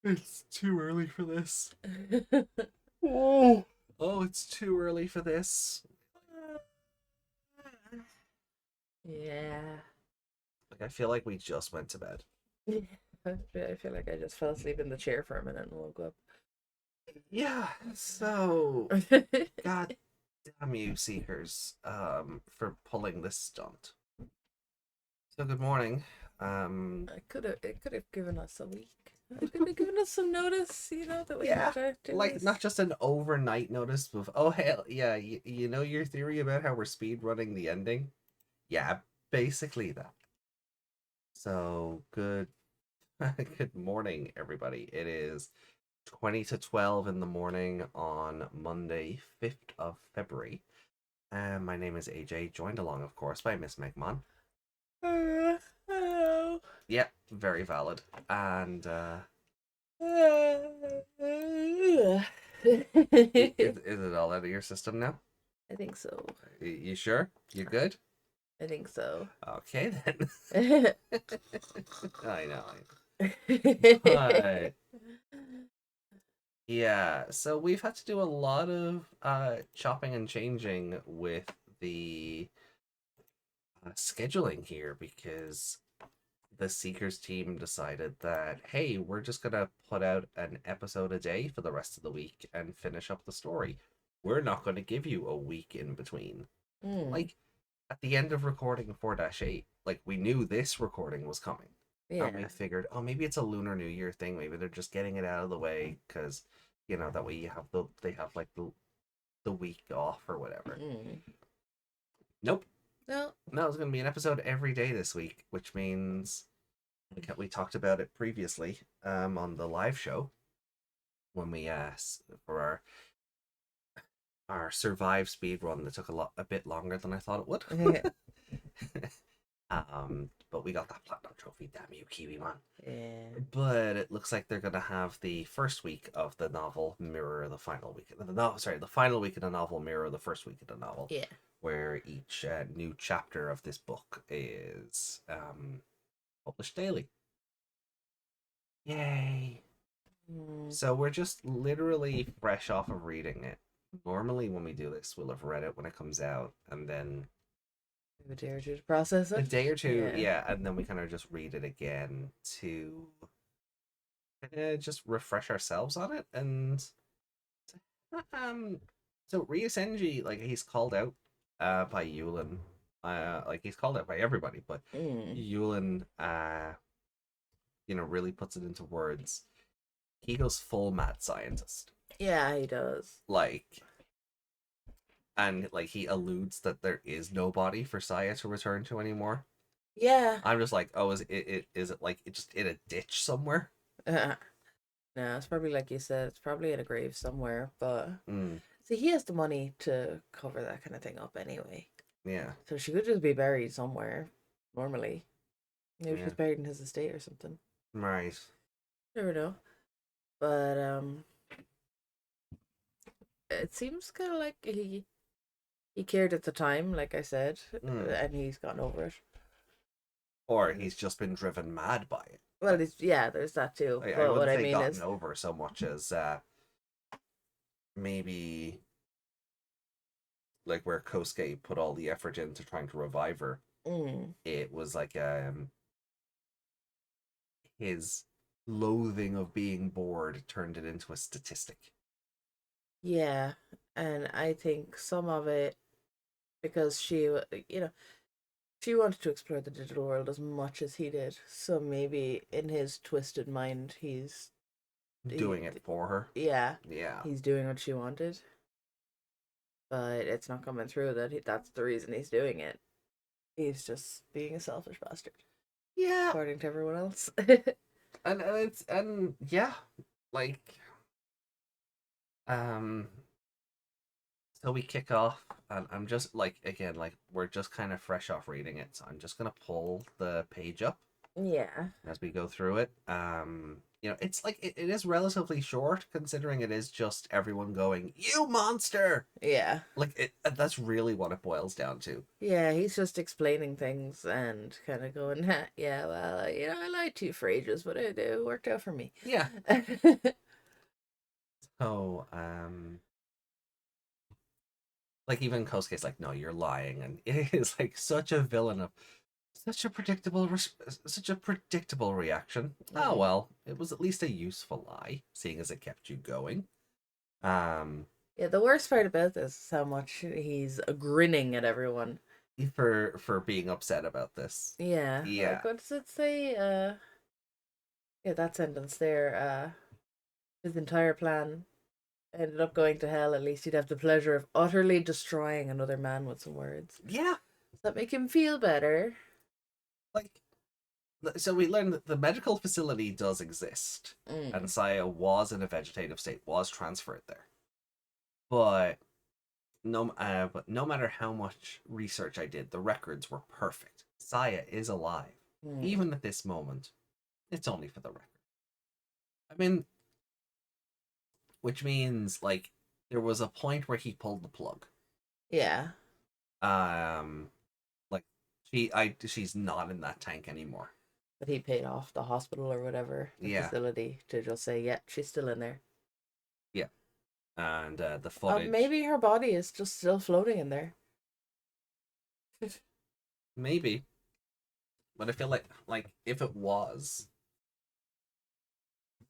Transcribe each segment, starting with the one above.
It's too early for this. Oh, oh, it's too early for this. Yeah. Like I feel like we just went to bed. I feel like I just fell asleep in the chair for a minute and woke Yeah, so up. god damn you, Seekers, for pulling this stunt. So good morning. Um, It could have given us a week. It could have given us some notice, that we yeah, had to do like not this. just an overnight notice of oh hell yeah, you know your theory about how we're speed running the ending? Yeah, basically that. So good good morning, everybody. It is 20 to 12 in the morning on Monday, 5th of February. My name is AJ, joined along, of course, by Miss Megmon. Hello. Yeah, very valid. And is it all out of your system now? I think so. You sure? You good? I think so. Okay, then. I know. But yeah, so we've had to do a lot of chopping and changing with the scheduling here because the Seekers team decided that, hey, we're just going to put out an episode a day for the rest of the week and finish up the story. We're not going to give you a week in between. Hmm. Like, at the end of recording 4-8, like, we knew this recording was coming. And we Yeah. figured, oh, maybe it's a Lunar New Year thing. Maybe they're just getting it out of the way because, that way they have like the week off or whatever. Hmm. Nope. No. No, it's going to be an episode every day this week, which means we talked about it previously on the live show when we for our survive speed run that took a bit longer than I thought it would. But we got that platinum trophy. Damn you, Kiwi man! Yeah. But it looks like they're gonna have the first week of the novel mirror the final week. The final week of the novel mirror the first week of the novel, Yeah. where each new chapter of this book is published daily. Yay! Hmm. So we're just literally fresh off of reading it. Normally, when we do this, we'll have read it when it comes out, and then Give a day or two to process a it. day or two, Yeah. yeah, and then we kind of just read it again to just refresh ourselves on it. And um, so Ryusenji, like he's called out by Yulin, like he's called out by everybody, but Hmm. Yulin, really puts it into words. He goes full mad scientist, Yeah, he does. like and like he alludes that there is no body for Saya to return to anymore. Yeah. I'm just like, oh, is it like it just in a ditch somewhere? No, it's probably like you said, it's probably in a grave somewhere. But Mm, see, he has the money to cover that kind of thing up anyway. yeah, So she could just be buried somewhere normally. Maybe yeah, she's buried in his estate or something. right. Never know. But it seems kind of like he cared at the time, like I said, Mm. and he's gotten over it. Or he's just been driven mad by it. Well, Like it's, yeah, there's that too. I But what wouldn't I say mean gotten is, over so much as maybe like where Kosuke put all the effort into trying to revive her. mm, It was like his loathing of being bored turned it into a statistic. yeah, and I think some of it because she wanted to explore the digital world as much as he did. So maybe in his twisted mind, he, Doing it for her. yeah, Yeah. he's doing what she wanted, but it's not coming through that's the reason he's doing it. He's just being a selfish bastard, Yeah. according to everyone else. And yeah, like um so we kick off and I'm just like again like we're just kind of fresh off reading it, so I'm just gonna pull the page up Yeah. as we go through it. it's like it is relatively short considering it is just everyone going, "You monster!" Yeah. Like that's really what it boils down to. Yeah, he's just explaining things and kind of going, "Huh, yeah, well, I lied to you for ages, but it worked out for me." Yeah. So, like even Kosuke's like, "No, you're lying," and it is like such a villain of such a predictable reaction. Oh Mm. well, it was at least a useful lie, seeing as it kept you going. Um, Yeah, the worst part about this is how much he's grinning at everyone. for being upset about this. Yeah, Yeah, like what does it say? Yeah, that sentence there. His entire plan ended up going to hell. At least he'd have the pleasure of utterly destroying another man with some words. yeah. Does that make him feel better? Like so, we learned that the medical facility does exist, and Mm. Saya was in a vegetative state, was transferred there. But but no matter how much research I did, the records were perfect. Saya is alive, Mm. even at this moment. It's only for the record. I mean, which means like there was a point where he pulled the plug. Yeah, Um, like she's not in that tank anymore. but he paid off the hospital or whatever, the Yeah, facility, to just say, yeah, she's still in there. yeah, and the footage Maybe her body is just still floating in there. maybe, but I feel like if it was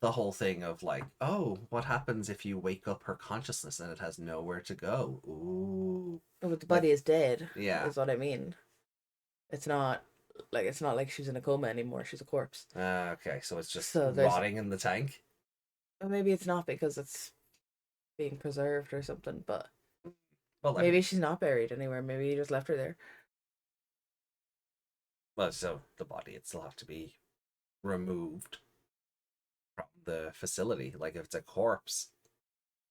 the whole thing of like, oh, what happens if you wake up her consciousness and it has nowhere to go? Ooh, But the like body is dead, yeah. is what I mean. It's not it's not like she's in a coma anymore. She's a corpse. Okay, so it's just So there's rotting in the tank. maybe it's not because it's being preserved or something, but Well, I maybe mean, she's not buried anywhere. Maybe you just left her there. well, so the body it still have to be removed from the facility. Like if it's a corpse,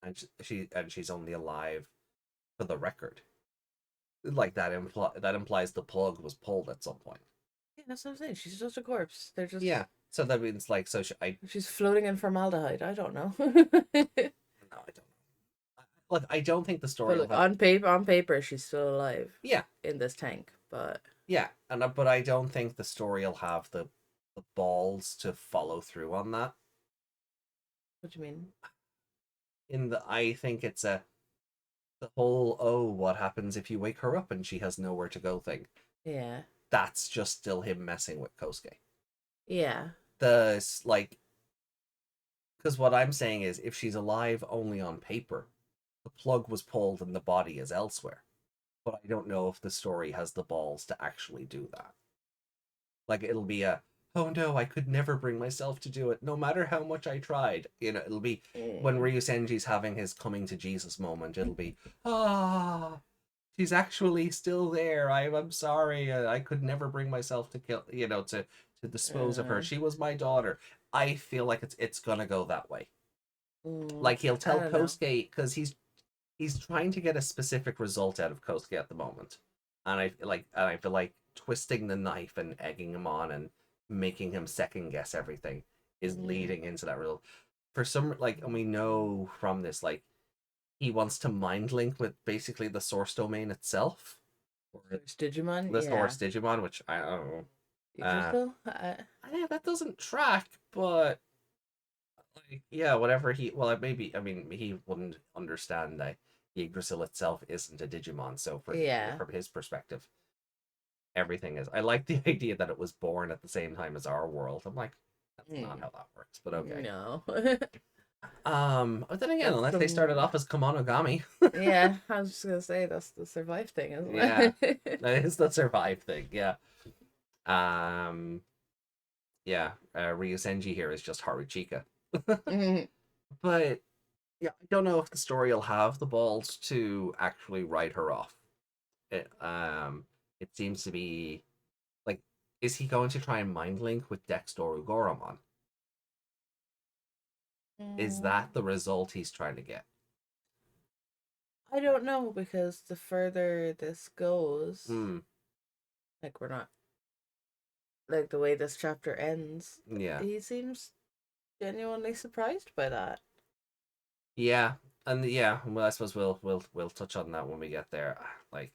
and she's only alive for the record, like that implies the plug was pulled at some point. Yeah, that's what I'm saying. She's just a corpse. They're just Yeah. So that means like she's floating in formaldehyde. I don't know. no, I don't know. Look, I don't think the But story will look, have. on paper, she's still alive Yeah, in this tank. But yeah, and but I don't think the story will have the balls to follow through on that. what do you mean? I think it's the whole, oh, what happens if you wake her up and she has nowhere to go thing. Yeah, That's just still him messing with Kosuke. yeah. The like, because what I'm saying is, if she's alive only on paper, the plug was pulled and the body is elsewhere. But I don't know if the story has the balls to actually do that. Like it'll be oh no, I could never bring myself to do it, no matter how much I tried. It'll be when Mm. Ryusenji's having his coming to Jesus moment. It'll be ah, she's actually still there. I'm sorry. I could never bring myself to kill. To dispose of her. Uh, She was my daughter. I feel like it's gonna go that way. mm, Like he'll I tell don't know. Kosuke because he's trying to get a specific result out of Kosuke at the moment, and I feel like twisting the knife and egging him on and making him second guess everything is Mm. leading into that real. For some and we know from this he wants to mind link with basically the source domain itself, or There's Digimon. the Yeah. source Digimon, which I don't know. You think Uh, so? that doesn't track, but yeah, whatever maybe I mean he wouldn't understand that Yggdrasil itself isn't a Digimon, so Yeah. from his perspective, everything is. I like the idea that it was born at the same time as our world. I'm like, that's not Mm. how that works, but okay. No. But then again, That's unless they started some. off as Kemonogami, Yeah, I was just gonna say that's the survive thing, isn't yeah, it? that is the survive thing. Yeah. Um, yeah. Ryusenji here is just Haruchika, Mm. but yeah, I don't know if the story will have the balls to actually write her off. It seems to be like, is he going to try and mind link with Dexter Goromon? Is Mm. that the result he's trying to get? I don't know because the further this goes, Hmm. like we're not like the way this chapter ends, Yeah. he seems genuinely surprised by that. Yeah, and yeah, well, I suppose we'll touch on that when we get there. Like,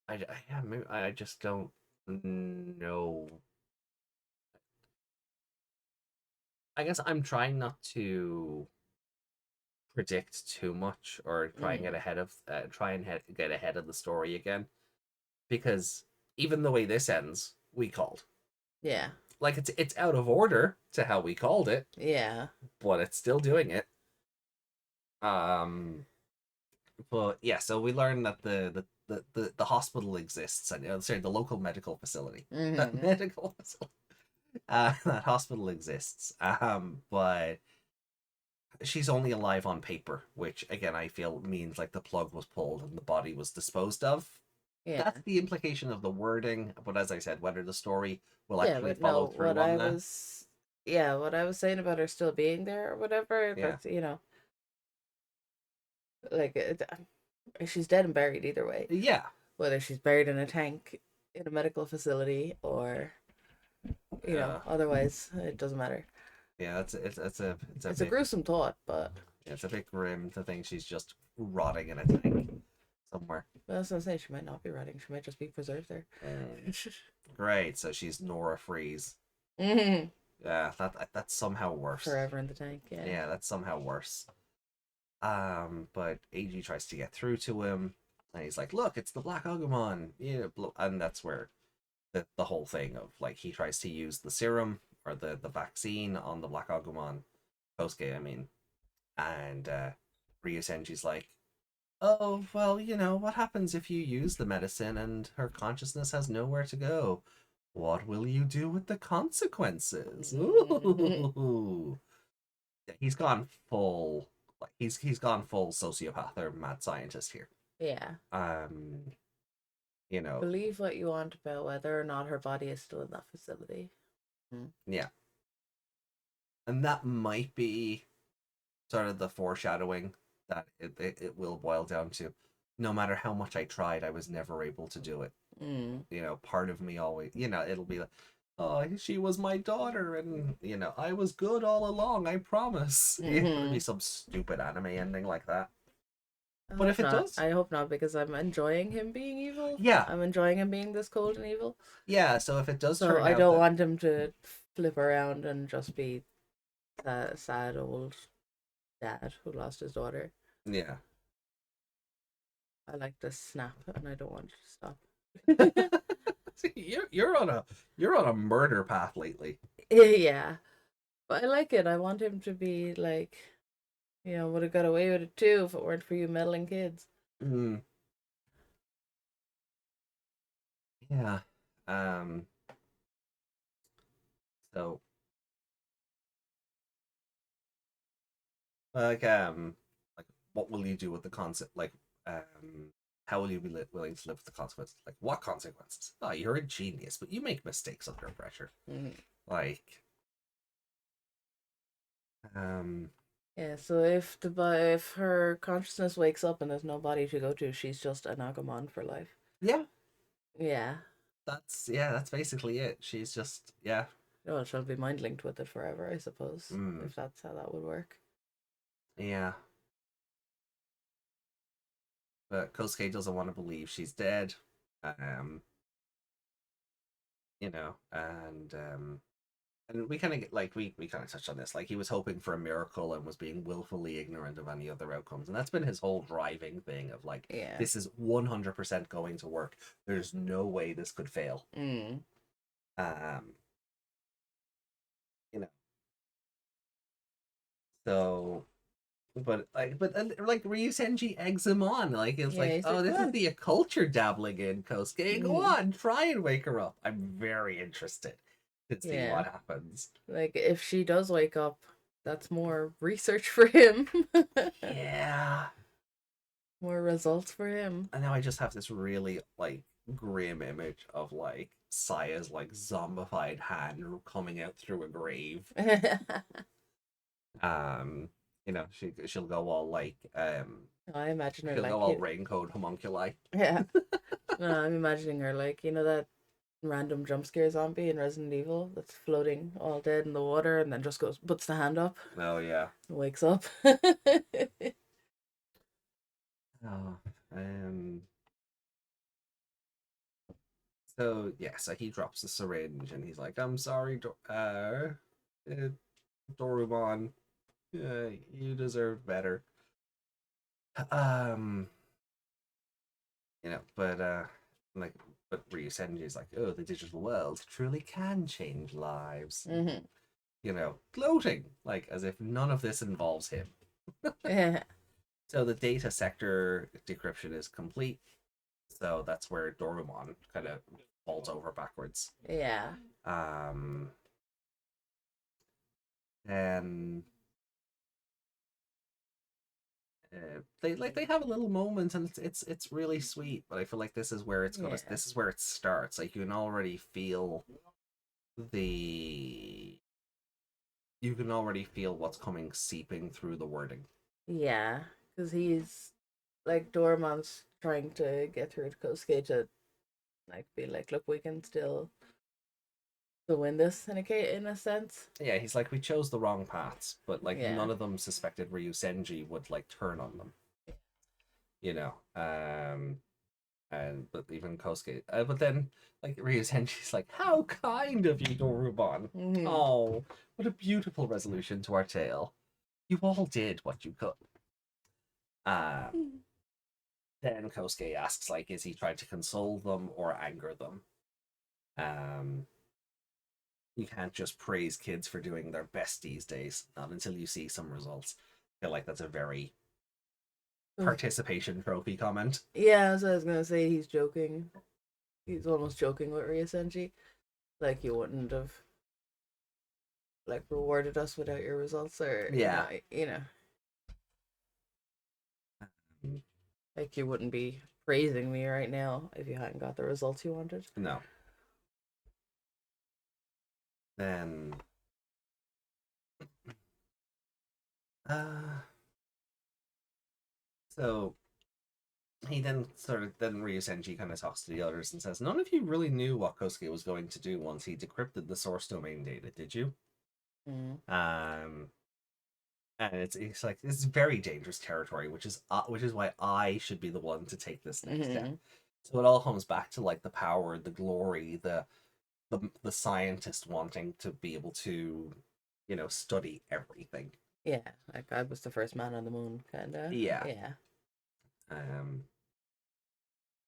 yeah, maybe, I just don't know. I guess I'm trying not to predict too much or try and get Mm. ahead of get ahead of the story again, because even the way this ends, we called. Yeah. Like, it's out of order to how we called it, Yeah. but it's still doing it. Um, but yeah, so we learned that the hospital exists, and sorry, the local medical facility, that Mm-hmm. medical facility, that hospital exists. But she's only alive on paper, which again I feel means like the plug was pulled and the body was disposed of. Yeah. That's the implication of the wording, but as I said, whether the story will Yeah, actually but follow no, through on that, what I was saying about her still being there or whatever, yeah, that's, like, she's dead and buried either way. yeah, Whether she's buried in a tank in a medical facility or, uh, otherwise, it doesn't matter. yeah. It's a It's a bit gruesome thought, but it's a bit grim to think she's just rotting in a tank somewhere. that's what I'm saying. She might not be rotting. She might just be preserved there. Mm, great, so she's Nora Freeze. Hmm. Yeah, that's somehow worse. Forever in the tank, yeah. Yeah, that's somehow worse. But AG tries to get through to him, and he's like, "Look, it's the Black Agumon." Yeah, and that's where the whole thing of like he tries to use the serum or the vaccine on the Black Agumon, Kosuke, I mean, and Ryusenji's like, "Oh, well, what happens if you use the medicine and her consciousness has nowhere to go? What will you do with the consequences?" Ooh. He's gone full, like he's gone full sociopath or mad scientist here. Yeah. Um, you know, Believe what you want about whether or not her body is still in that facility. Mm. yeah, and that might be sort of the foreshadowing that it will boil down to. No matter how much I tried, I was never able to do it. Mm. Part of me always, it'll be like, oh, she was my daughter, and I was good all along. I promise. It'll be Hmm. some stupid anime ending like that. I But hope if it not. does, I hope not because I'm enjoying him being evil. yeah, I'm enjoying him being this cold and evil. yeah. So if it does So turn I out don't that, want him to flip around and just be that sad old dad who lost his daughter. yeah. I like to snap and I don't want it to stop. See, you're on a murder path lately. Yeah. But I like it. I want him to be like, would have got away with it too if it weren't for you meddling kids. Mm, yeah. Um. So like like what will you do with the concept? Like how will you be willing to live with the consequences? Like what consequences? Oh, you're a genius, but you make mistakes under pressure. Mm. Like um. Yeah, so if her consciousness wakes up and there's no body to go to, she's just an Agumon for life. Yeah. Yeah. That's basically it. She's just yeah. Well, she'll be mind linked with it forever, I suppose, Mm, if that's how that would work. yeah. But Kosuke doesn't want to believe she's dead. Um. And we kind of get like we kind of touched on this, like he was hoping for a miracle and was being willfully ignorant of any other outcomes, and that's been his whole driving thing of like, Yeah. this is 100% going to work, there's no way this could fail. Mm. um you know so but Ryusenji eggs him on, like it's Yeah, like, he's oh, like, this is "What?" the occult you're dabbling in, Kosuke, go Mm. on, try and wake her up. I'm very interested to see Yeah. what happens. Like, if she does wake up, that's more research for him. Yeah. More results for him. And now I just have this really like grim image of like Saya's like zombified hand coming out through a grave. Um, she'll go all like I imagine her she'll go like, all raincoat homunculi. yeah. No, I'm imagining her like, that random jump scare zombie in Resident Evil that's floating all dead in the water and then just goes puts the hand up Oh yeah. and wakes up. Oh, um. So yeah, so he drops the syringe and he's like, "I'm sorry, uh, Dorumon. You deserve better." Um, but like, but Ryusenji's like, "Oh, the digital world truly can change lives." Hmm. Gloating like as if none of this involves him. Yeah. So the data sector decryption is complete. So that's where Dorumon kind of falls over backwards. Yeah. Um, and they have a little moment, and it's really sweet. But I feel like Yeah. this is where it starts. Like the you can already feel what's coming seeping through the wording. Yeah. Because he's like Doraemon's trying to get through to Kosuke to like be like, look, we can still win this in a sense. Yeah, he's like, we chose the wrong paths, but like Yeah. none of them suspected Ryusenji would like turn on them. You know, and but even Kosuke, but then like Ryusenji's like, how kind of you, Dorubon. Mm-hmm. Oh, what a beautiful resolution to our tale. You all did what you could. Um, then Kosuke asks, like, is he trying to console them or anger them? Um, you can't just praise kids for doing their best these days, not until you see some results. I feel like that's a very participation trophy comment. Yeah, so I was gonna say he's joking. He's almost joking with Ryusenji. Like you wouldn't have like rewarded us without your results, or Yeah. like you wouldn't be praising me right now if you hadn't got the results you wanted. No. Then uh so he then Ryusenji kind of talks to the others and says, none of you really knew what Kosuke was going to do once he decrypted the source domain data, did you? Mm. Um and it's like this is very dangerous territory, which is why I should be the one to take this next step. Mm-hmm. So it all comes back to like the power, the glory, the scientist wanting to be able to, study everything. Yeah, like I was the first man on the moon, kinda. Yeah. Yeah. Um.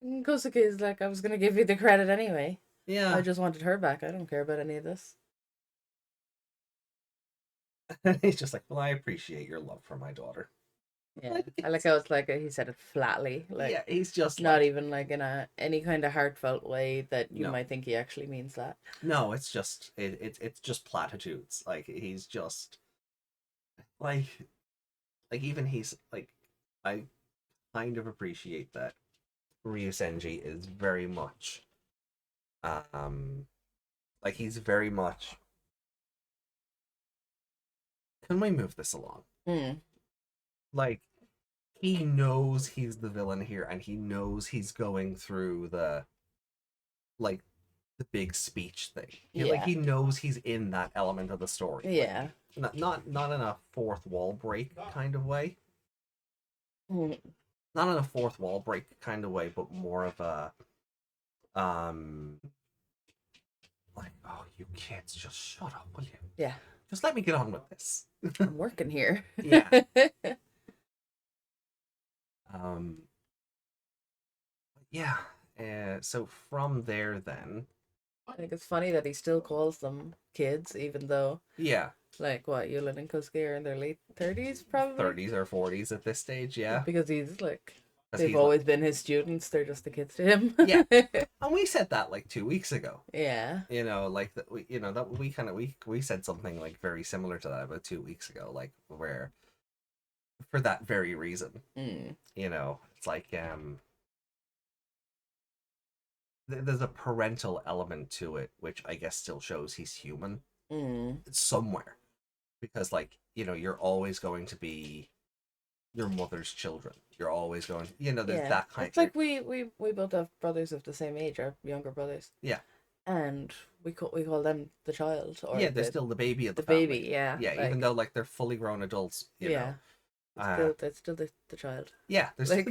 Kosuke is like, I was gonna give you the credit anyway. I Yeah. just wanted her back. I don't care about any of this. He's just like, well, I appreciate your love for my daughter. Yeah, Like, I like how it's like he said it flatly, yeah, like he's just not like, even like in any kind of heartfelt way that you no, might think he actually means that. no, it's just platitudes. Like he's just like even he's like, I kind of appreciate that Ryusenji is very much like he's very much, can we move this along? Mm. Like he knows he's the villain here and he knows he's going through like the big speech thing. Like Yeah, he knows he's in that element of the story. yeah. Like, not in a fourth wall break kind of way. Mm. Not in a fourth wall break kind of way, but more of a um like, oh, you kids, just shut up, will you? Yeah, Just let me get on with this. I'm working here. Yeah. Um yeah. So from there then, I think it's funny that he still calls them kids, even though, yeah, like, what, Yulin and Kosuke are in their late 30s, probably? 30s or 40s at this stage, yeah. Because he's like, Because they've he's like, always been his students, they're just the kids to him. yeah. And we said that like 2 weeks ago. Yeah. Like that we kind of we said something like very similar to that about 2 weeks ago, like where for that very reason. Mm. It's like there's a parental element to it, which I guess still shows he's human Mm. somewhere. Because like, you're always going to be your mother's children. You're always going, there's Yeah. that kind It's like we both have brothers of the same age, our younger brothers. yeah. and we call them the child or Yeah, they're still the baby of the the family. baby. Yeah, Yeah, even like though like they're fully grown adults, you yeah, know. Uh it's still the child. yeah, they're still,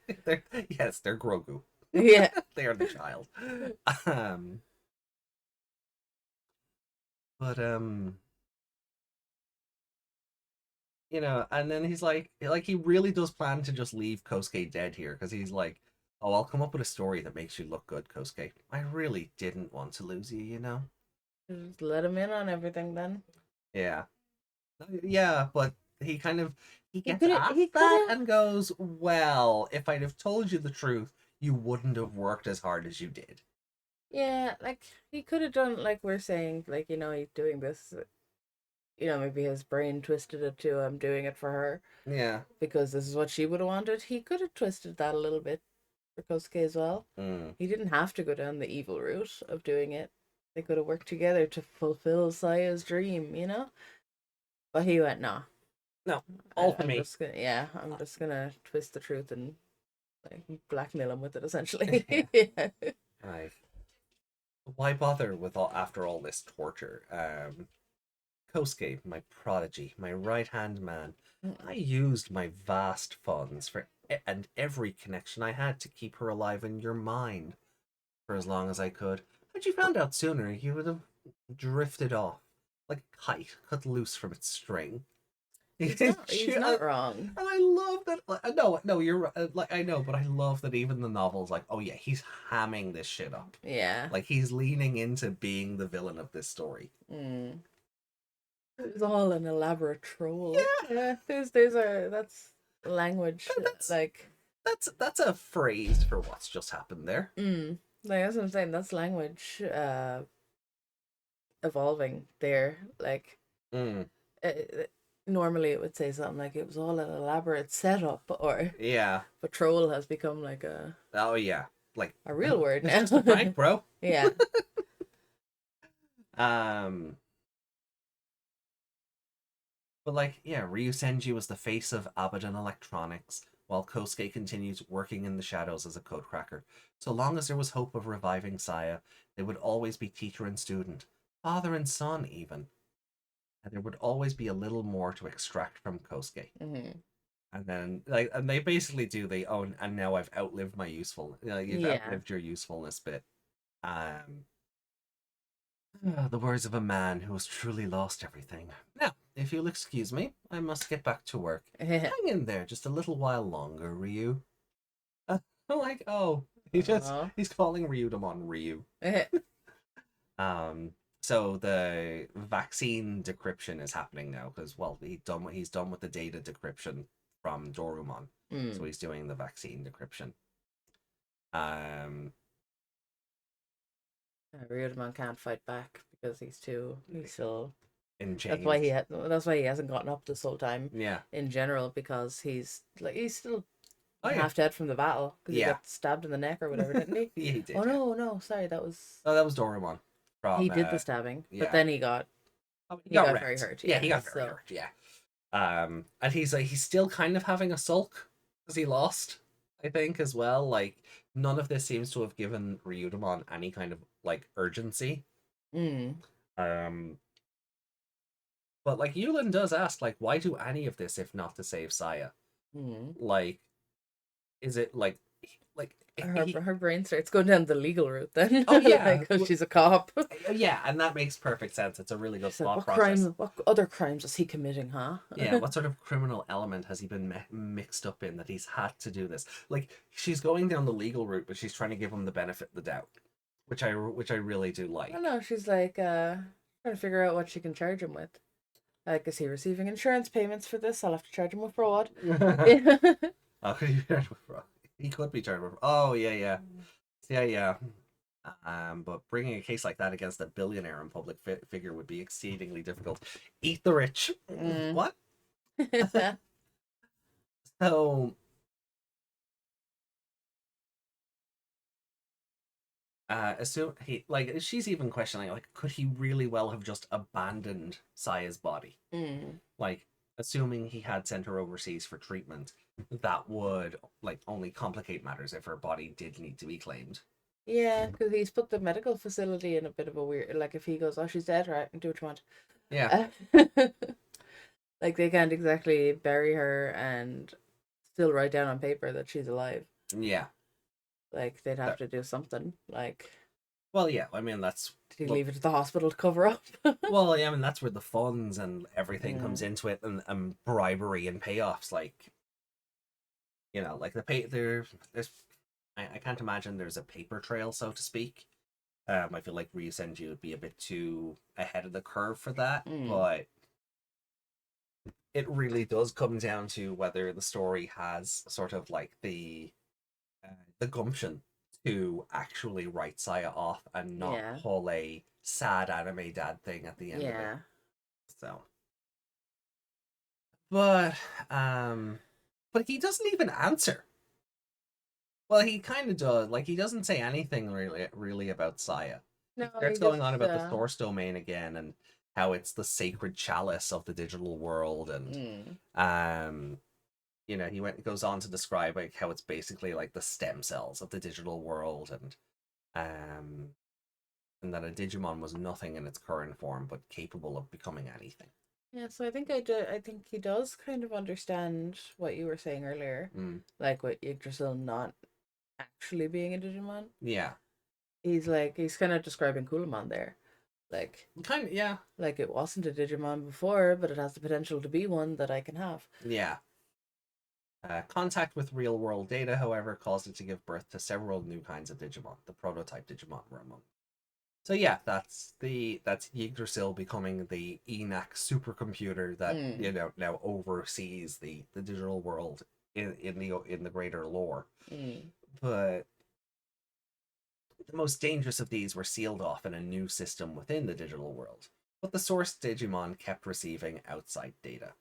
Like they're yes, they're Grogu. yeah, They are the child. Um but you know, and then he's like he really does plan to just leave Kosuke dead here because he's like, "Oh, I'll come up with a story that makes you look good, Kosuke. I really didn't want to lose you, you know." just let him in on everything. Then Yeah. Yeah, but he he gets could have. He asked could that have. and goes, "Well, if I'd have told you the truth, you wouldn't have worked as hard as you did." Yeah, like he could have done like we're saying, like he's doing this. Maybe his brain twisted it to I'm doing it for her Yeah. because this is what she would have wanted. He could have twisted that a little bit for Kosuke as well. Mm. He didn't have to go down the evil route of doing it. They could have worked together to fulfill Saya's dream. But he went, nah. No, all I, for I'm me. just gonna, yeah, I'm just gonna twist the truth and like blackmail him with it, essentially. Yeah. Yeah. Like, why bother with after all this torture? Kosuke, my prodigy, my right hand man. I used my vast funds and every connection I had to keep her alive in your mind for as long as I could. Had you found out sooner, you would have drifted off like a kite cut loose from its string. He's not wrong. And I love that. No, no, you're like I know, but I love that even the novel's like, oh yeah, he's hamming this shit up. Yeah. Like he's leaning into being the villain of this story. Mm. It was all an elaborate troll. Yeah, Yeah, that's language. that's Like, that's a phrase for what's just happened there. like that's what I'm saying. That's language evolving there. Like, Mm, uh, normally it would say something like it was all an elaborate setup, or yeah. but troll has become like Oh yeah. Like a real word it's now. just a prank, bro. Yeah. Um, but like, yeah, Ryusenji was the face of Abaddon Electronics, while Kosuke continued working in the shadows as a codecracker. So long as there was hope of reviving Saya, they would always be teacher and student, father and son, even. And there would always be a little more to extract from Kosuke. Hmm. And then, like, and they basically do the own, and now I've outlived my useful. You've Yeah. outlived your usefulness bit. Um, the words of a man who has truly lost everything. Now, if you'll excuse me, I must get back to work. Hang in there just a little while longer, Ryu. I'm like, oh, Aw. he's calling Ryudamon Ryu. Um, so the vaccine decryption is happening now because well, he's done with the data decryption from Dorumon, so Mm. he's doing the vaccine decryption. Um, Ryudaman can't fight back because he's still in that's chains. that's why he hasn't gotten up this whole time Yeah. in general because he's still Oh yeah. half dead from the battle because he Yeah. got stabbed in the neck or whatever, didn't he? Yeah, he did. Oh Yeah. no, sorry, that was Oh, that was Dorumon he from did the stabbing, but yeah. then he got Oh, he he got got very wrecked. hurt. Yeah, Yeah, he got very so hurt. Yeah. And he's still kind of having a sulk because he lost, I think, as well. Like none of this seems to have given Ryudamon any kind of like urgency. mm, Um, but like Yulin does ask, like, why do any of this if not to save Saya? mm. Like, is it like Her brain starts going down the legal route then. oh Like yeah, 'cause she's a cop. yeah, and that makes perfect sense. It's a really good She's like, thought what process. crime? What other crimes is he committing? Huh? Yeah, what sort of criminal element has he been mixed up in that he's had to do this? Like she's going down the legal route, but she's trying to give him the benefit of the doubt, which I really do I don't like. know. She's like trying to figure out what she can charge him with. Like, is he receiving insurance payments for this? I'll have to charge him with fraud. Oh, he could be charged with. Oh yeah, yeah, yeah, yeah. But bringing a case like that against a billionaire and public figure would be exceedingly difficult. Eat the rich. Mm. What? So, assume he like she's even questioning like, could he really well have just abandoned Saya's body? Mm. Like, assuming he had sent her overseas for treatment, that would like only complicate matters if her body did need to be claimed. Yeah, because he's put the medical facility in a bit of a weird. Like, if he goes, "Oh, she's dead," right? Do what you want. Yeah, Like, they can't exactly bury her and still write down on paper that she's alive. yeah. Like, they'd have That- to do something. Like, well, yeah. I mean, that's did he well, leave it to the hospital to cover up? well, yeah. I mean, that's where the funds and everything comes Mm. into it, and bribery and payoffs. Like, like there's I can't imagine there's a paper trail, so to speak. I feel like Ryusenji would be a bit too ahead of the curve for that, Mm. but it really does come down to whether the story has sort of like the gumption to actually write Saya off and not Yeah. pull a sad anime dad thing at the end of it. Yeah. So, but but he doesn't even answer. Well, he kind of does. Like, he doesn't say anything really about Saya. He No, he starts going on just. about the source domain again and how it's the sacred chalice of the digital world, and Mm. um, he goes on to describe like how it's basically like the stem cells of the digital world, um, and that a Digimon was nothing in its current form, but capable of becoming anything. Yeah, so I think I do. I think he does kind of understand what you were saying earlier, Mm. like with Yggdrasil not actually being a Digimon. Yeah, He's kind of describing Kulamon there, like kind of. Yeah, like it wasn't a Digimon before, but it has the potential to be one that I can have. yeah. Contact with real-world data, however, caused it to give birth to several new kinds of Digimon. The prototype Digimon were among. So yeah, that's Yggdrasil becoming the ENAC supercomputer that Mm. now oversees the digital world in the greater lore. Mm. But the most dangerous of these were sealed off in a new system within the digital world. But the source Digimon kept receiving outside data.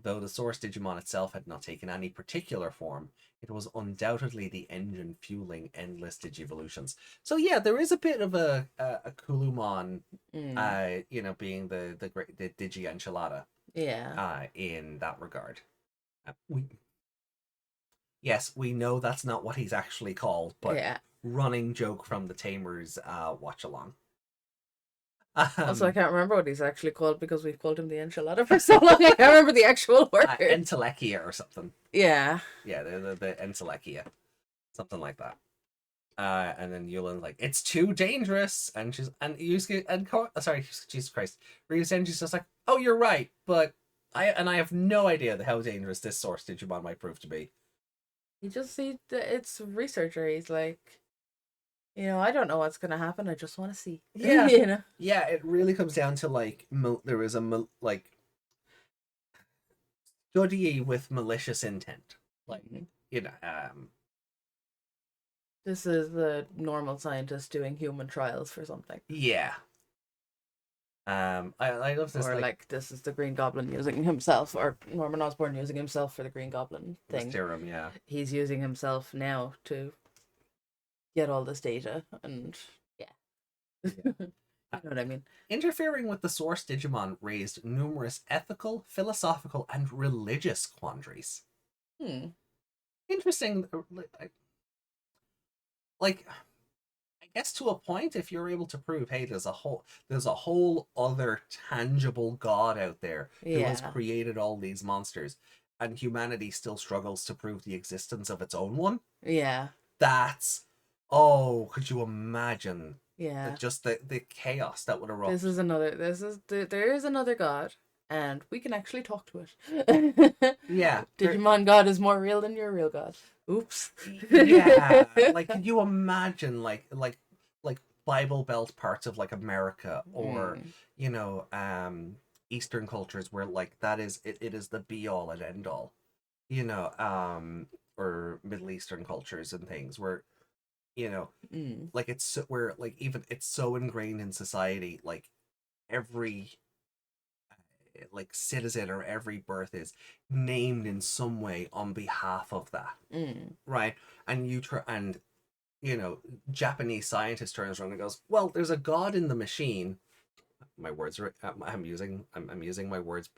Though the source Digimon itself had not taken any particular form, it was undoubtedly the engine fueling endless Digivolutions. So yeah, there is a bit of a Kulumon, Mm. being the Digi Enchilada, Yeah. in that regard. We Yes, we know that's not what he's actually called, but Yeah. running joke from the Tamers watch along. Also, I Um, can't remember what he's actually called because we've called him the enchilada for so long. I can't remember the actual word. Entelekia or something. Yeah. Yeah, the Entelekia, something like that. And then Yulin's like, "It's too dangerous," and Yusuke sorry, Jesus Christ, Ryusenji's just like, "Oh, you're right, but I have no idea how dangerous this source Digimon might prove to be." It's researcher. He's like, I don't know what's gonna happen. I just want to see. Yeah, you know. yeah, it really comes down to like there is like study with malicious intent, like Mhm. you know, This is the normal scientist doing human trials for something. yeah. I love this Or like like this is the Green Goblin using himself, or Norman Osborn using himself for the Green Goblin the thing. serum, yeah. He's using himself now to get all this data, and yeah, Yeah. you know what I mean. Interfering with the source Digimon raised numerous ethical, philosophical, and religious quandaries. Hmm. Interesting, like I guess to a point, if you're able to prove, hey, there's a whole other tangible god out there who has Yeah. created all these monsters, and humanity still struggles to prove the existence of its own one. Yeah. That's oh, could you imagine Yeah. just the chaos that would erupt? There is another god, and we can actually talk to it. Yeah, Digimon God is more real than your real god. Oops. yeah. Like, could you imagine like Bible Belt parts of like America, or Mm. you know um Eastern cultures where like it is the be all and end all, you know or Middle Eastern cultures and things where you know Mm. like it's where like even it's so ingrained in society, like every like citizen or every birth is named in some way on behalf of that, Mm. right? And Japanese scientist turns around and goes, well, there's a god in the machine. My words are I'm using my words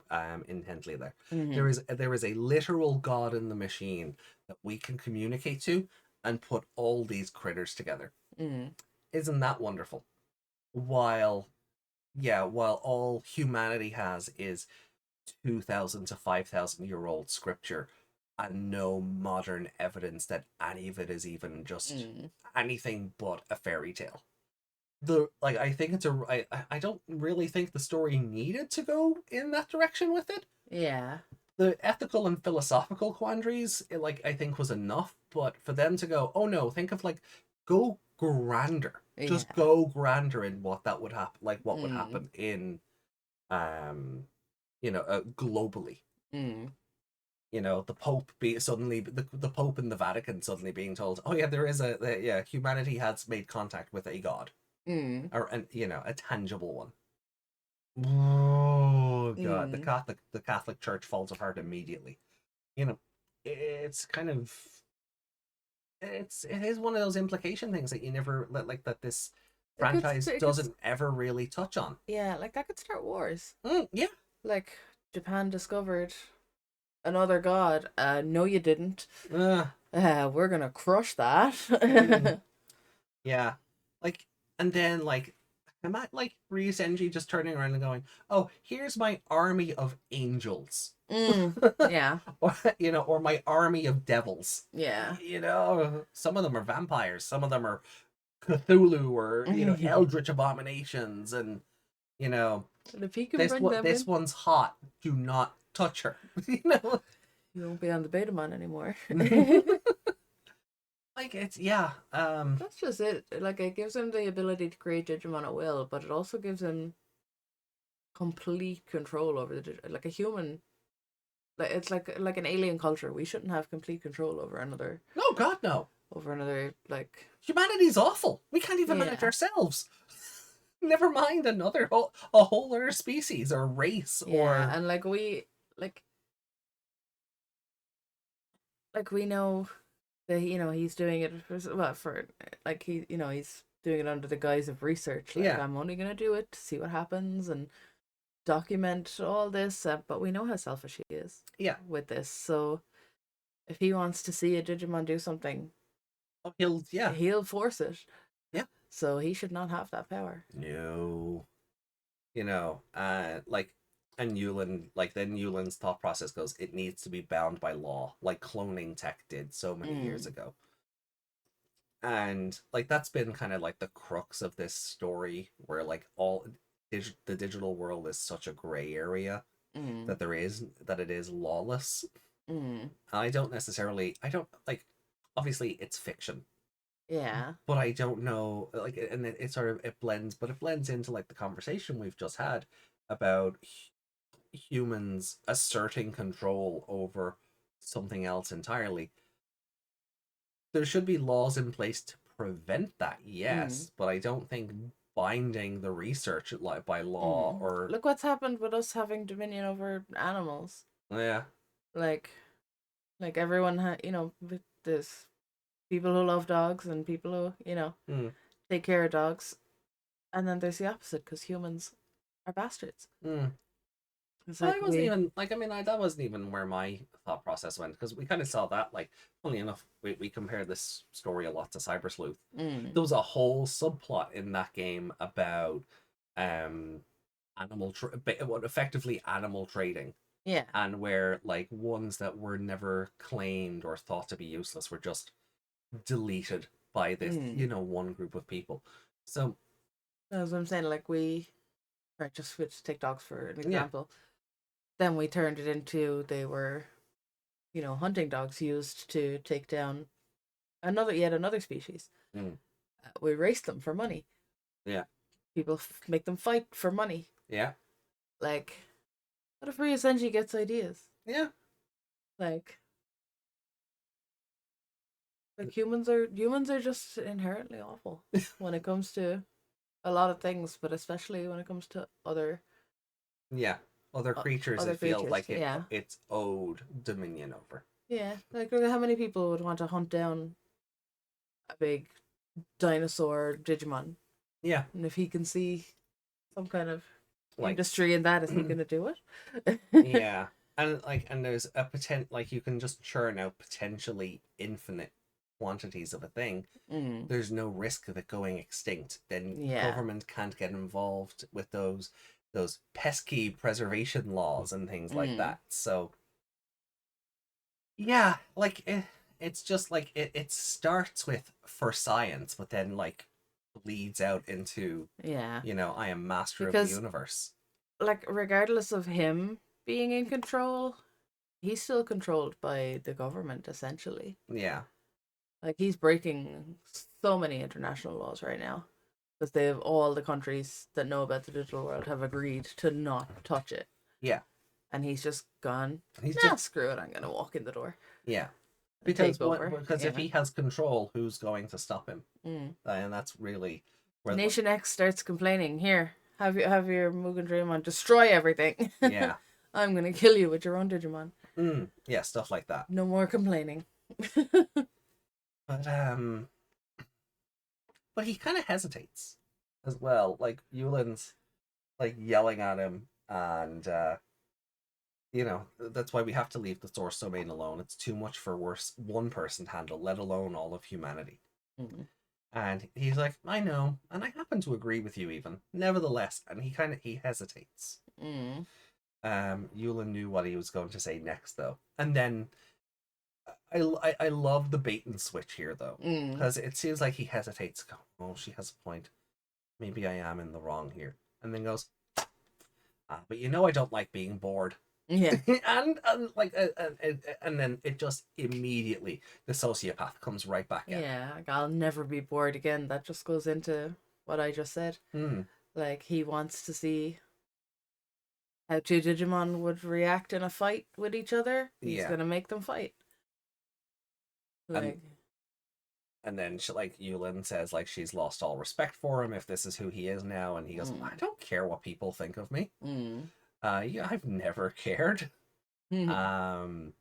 intently there. Mm. There is a literal god in the machine that we can communicate to and put all these critters together. Mm. Isn't that wonderful? While, yeah, while all humanity has is 2,000 to 5,000 year old scripture and no modern evidence that any of it is even just Mm. anything but a fairy tale. I think it's a I don't really think the story needed to go in that direction with it. Yeah. The ethical and philosophical quandaries, I think was enough, but for them to go, oh no, think of go grander, just Yeah. go grander in what that would happen, what would Mm. happen in globally. Mm. The Pope be suddenly the Pope in the Vatican suddenly being told, oh yeah, there is yeah, humanity has made contact with a god, Mm. or a tangible one. Oh god, Mm. the Catholic Church falls apart immediately. You know, it's kind of it is one of those implication things that you never that this franchise It could, doesn't ever really touch on. yeah, like that could start wars. Yeah. Like Japan discovered another god. No, you didn't. Uh, We're gonna crush that. mm, yeah. Like, and then am I Ryusenji just turning around and going, "Oh, here's my army of angels." Yeah. or my army of devils. Yeah. Some of them are vampires, some of them are Cthulhu, or And eldritch abominations, and you know if he can bring them this in, one's hot. Do not touch her. you know, you won't be on the Betamon anymore. it's yeah. That's just it. Like it gives him the ability to create Digimon at will, but it also gives him complete control over like a human. Like it's like an alien culture. We shouldn't have complete control over another. No, God, no. Like. Humanity's awful. We can't even manage ourselves. Never mind a whole other species or race or. And we know that he's doing it for like he's doing it under the guise of research. Like Yeah. I'm only gonna do it to see what happens and document all this. But we know how selfish he is. Yeah. With this, so if he wants to see a Digimon do something, he'll force it. Yeah. So he should not have that power. No. And Yulin, then Yulin's thought process goes, it needs to be bound by law, like cloning tech did so many years ago. And that's been kind of the crux of this story, where the digital world is such a gray area that it is lawless. I don't obviously it's fiction. Yeah. But I don't know, and it sort of it blends into the conversation we've just had about humans asserting control over something else entirely. There should be laws in place to prevent that, yes, but I don't think binding the research by law or look what's happened with us having dominion over animals. Yeah. Like everyone there's people who love dogs and people who take care of dogs, and then there's the opposite because humans are bastards. It's I wasn't even that wasn't even where my thought process went, because we kind of saw that funny enough, we compared this story a lot to Cyber Sleuth. There was a whole subplot in that game about effectively animal trading. Yeah. And where ones that were never claimed or thought to be useless were just deleted by this one group of people. So that's what I'm saying. We just switch TikToks for an example. Then we turned it into they were, hunting dogs used to take down yet another species. We race them for money. Yeah. People make them fight for money. Yeah. What if Ryusenji gets ideas? Yeah. Humans are just inherently awful when it comes to a lot of things, but especially when it comes to other creatures other that feel creatures, it's owed dominion over. Yeah, how many people would want to hunt down a big dinosaur Digimon? Yeah. And if he can see some kind of industry in that, is he going to do it? Yeah. And there's a you can just churn out potentially infinite quantities of a thing, Mm. there's no risk of it going extinct. Then Yeah. government can't get involved with those pesky preservation laws and things like Mm. that. So yeah, like it's just like it starts with for science, but then like leads out into, Yeah. I am master of the Because, universe. like, regardless of him being in control, he's still controlled by the government, essentially. Yeah, Like, he's breaking so many international laws right now. Because they've all the countries that know about the digital world have agreed to not touch it. yeah. And he's just gone, He's nah, just screw it, I'm gonna walk in the door yeah. and Because take over. if he has control, who's going to stop him? Mm. And that's really where Nation X starts complaining, here, have your Mugen Dreamon destroy everything. yeah. I'm gonna kill you with your own Digimon. Yeah, stuff like that. No more complaining. But he kind of hesitates as well. Like Yulin's like yelling at him, and that's why we have to leave the source domain alone. It's too much for one person to handle, let alone all of humanity. Mm. And he's like, I know, and I happen to agree with you even. Nevertheless, and he hesitates. Mm. Yulin knew what he was going to say next though. And then I love the bait and switch here though. Because it seems like he hesitates. Oh, she has a point. Maybe I am in the wrong here. And then goes, but I don't like being bored. Yeah. and then it just immediately, the sociopath comes right back in. Yeah, like, I'll never be bored again. That just goes into what I just said. Like, he wants to see how two Digimon would react in a fight with each other. He's gonna make them fight. Like, and then Yulin says like she's lost all respect for him if this is who he is now, and he goes, I don't care what people think of me. Yeah, I've never cared. And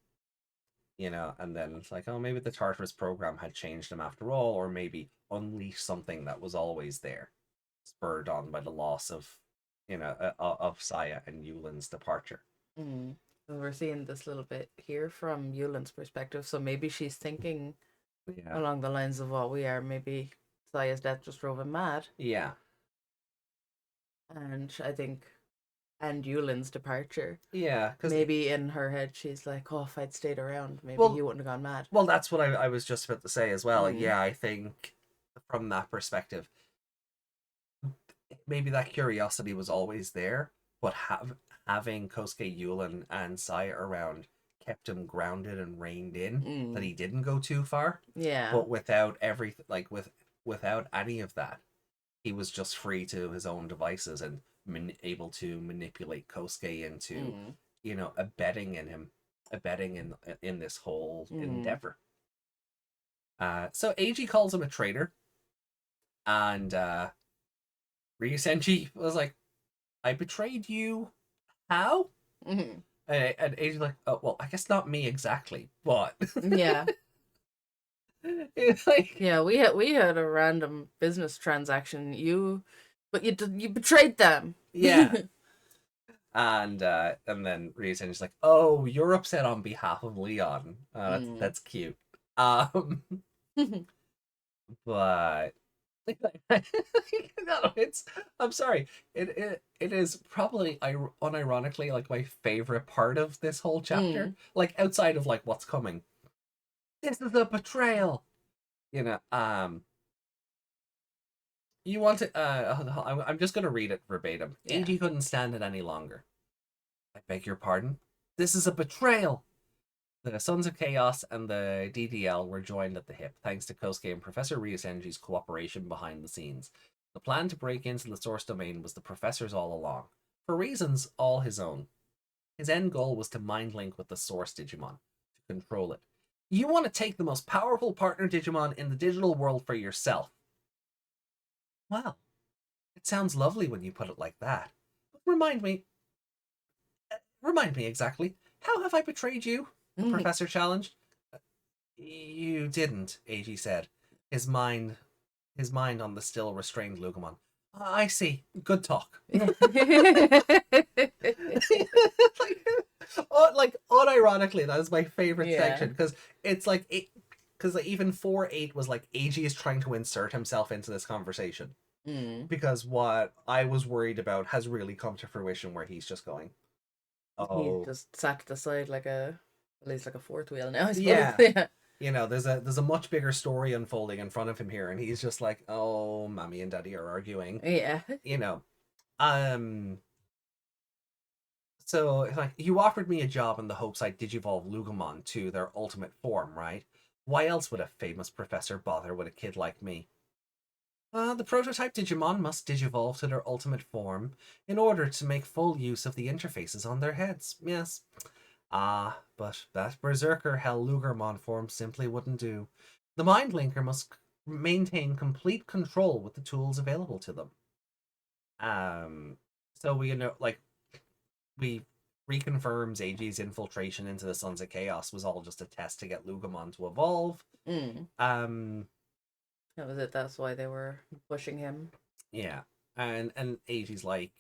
then it's like, oh, maybe the Tartarus program had changed him after all, or maybe unleashed something that was always there, spurred on by the loss of of Saya and Yulin's departure. So we're seeing this little bit here from Yulin's perspective. So maybe she's thinking along the lines of what we are. Maybe Saya's death just drove him mad. Yeah. And I think, and Yulin's departure. Yeah, because maybe in her head she's like, oh, if I'd stayed around, maybe he wouldn't have gone mad. Well, that's what I was just about to say as well. Yeah, I think from that perspective, maybe that curiosity was always there, but having Kosuke, Yulin, and Saya around kept him grounded and reined in, that he didn't go too far. Yeah. But without everything, like without any of that, he was just free to his own devices and able to manipulate Kosuke into, abetting in this whole endeavor. So Eiji calls him a traitor, and Ryusenji was like, I betrayed you. How? And Eiji's like, oh, well, I guess not me exactly, but yeah. It's like, yeah, we had a random business transaction. You betrayed them. Yeah. And then Ryusenji's like, oh, you're upset on behalf of Leon. That's cute. But no, I'm sorry. It is probably unironically like my favorite part of this whole chapter. Like outside of like what's coming. This is a betrayal. You want to I'm just gonna read it verbatim. Yeah. Eiji couldn't stand it any longer. I beg your pardon? This is a betrayal. The Sons of Chaos and the DDL were joined at the hip, thanks to Kosuke and Professor Ryusenji's cooperation behind the scenes. The plan to break into the source domain was the Professor's all along, for reasons all his own. His end goal was to mind link with the source Digimon, to control it. You want to take the most powerful partner Digimon in the digital world for yourself. Well, it sounds lovely when you put it like that. But remind me exactly, how have I betrayed you? The Professor challenged. You didn't, Eiji said, his mind on the still restrained Lugumon. I see. Good talk. Like unironically, that is my favorite section, because it's like because like, even 4-8 was like Eiji is trying to insert himself into this conversation Mm. because what I was worried about has really come to fruition, where he's just going, He oh just sat to the side like a, at least like a fourth wheel now, I suppose. yeah, Yeah. there's a much bigger story unfolding in front of him here, and he's just like, oh, mommy and daddy are arguing, Yeah. you know. Um, so like, you offered me a job in the hopes I'd digivolve Lugomon to their ultimate form, right? Why else would a famous professor bother with a kid like me? The prototype Digimon must digivolve to their ultimate form in order to make full use of the interfaces on their heads. Yes. Ah, but that Berserker Hell-Lugermon form simply wouldn't do. The Mind Linker must maintain complete control with the tools available to them. Um, so we reconfirms Eiji's infiltration into the Sons of Chaos was all just a test to get Lugamon to evolve. Mm. Um, That was it. That's why they were pushing him. yeah, and Eiji's like,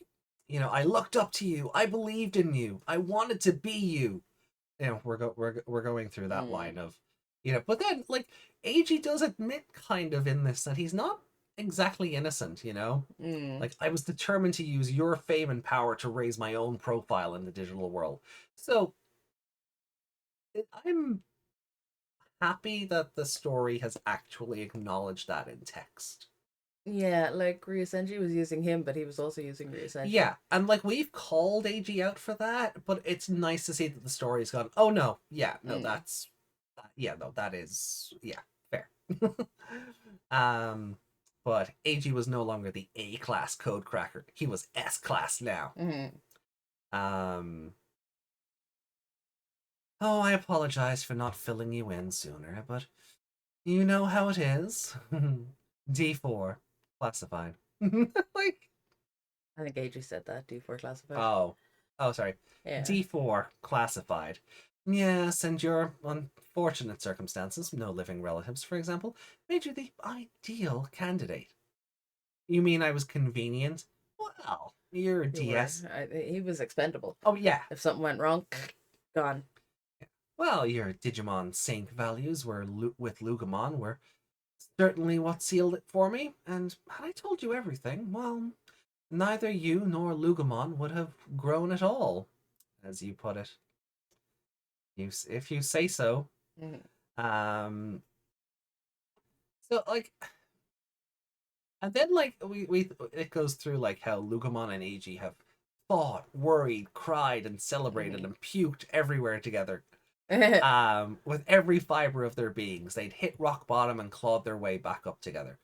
I looked up to you, I believed in you, I wanted to be you. We're going through that Mm. line of, but then like Eiji does admit kind of in this that he's not exactly innocent. Mm. Like, I was determined to use your fame and power to raise my own profile in the digital world. So I'm happy that the story has actually acknowledged that in text. Yeah, like Ryusenji was using him, but he was also using Ryusenji. Yeah, and like, we've called Eiji out for that, but it's nice to see that the story's gone, oh no, yeah, no, Mm. that is, yeah, fair. um, but Eiji was no longer the A-class code cracker. He was S-class now. Mm. Um, oh, I apologize for not filling you in sooner, but you know how it is. D4, classified. Like, I think AJ said that, D4 classified. oh, sorry. Yeah. D4, classified. Yes, and your unfortunate circumstances, no living relatives, for example, made you the ideal candidate. You mean I was convenient? Well, you're a You were. DS. He was expendable. Oh, yeah. If something went wrong, gone. Well, your Digimon sync values with Lugamon were certainly what sealed it for me, and had I told you everything, well, neither you nor Lugamon would have grown at all, as you put it. If you say so. Mm. Um, so like, and then like we it goes through like how Lugamon and Eiji have fought, worried, cried, and celebrated Mm. and puked everywhere together. With every fiber of their beings, they'd hit rock bottom and clawed their way back up together.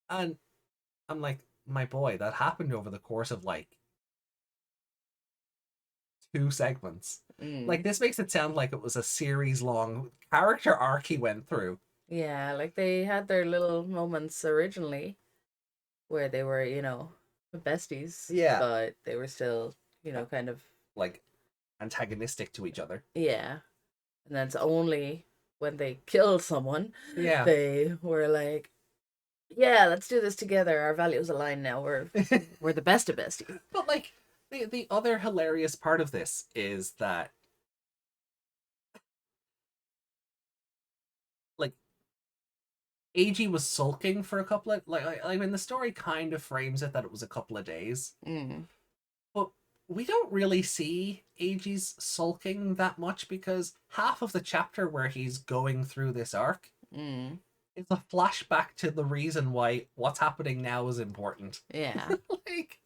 And I'm like, my boy, that happened over the course of like 2 segments. Like, Mm. this makes it sound like it was a series long character arc he went through. Yeah, like they had their little moments originally where they were, besties, Yeah. but they were still, kind of, Like, antagonistic to each other. yeah. And then it's only when they killed someone, Yeah. they were like, yeah, let's do this together. Our values align now. We're the best of besties. But like, the other hilarious part of this is that, like, Eiji was sulking for a couple of like when the story kind of frames it that it was a couple of days, Mm. but we don't really see Eiji's sulking that much because half of the chapter where he's going through this arc Mm. is a flashback to the reason why what's happening now is important. Yeah. like,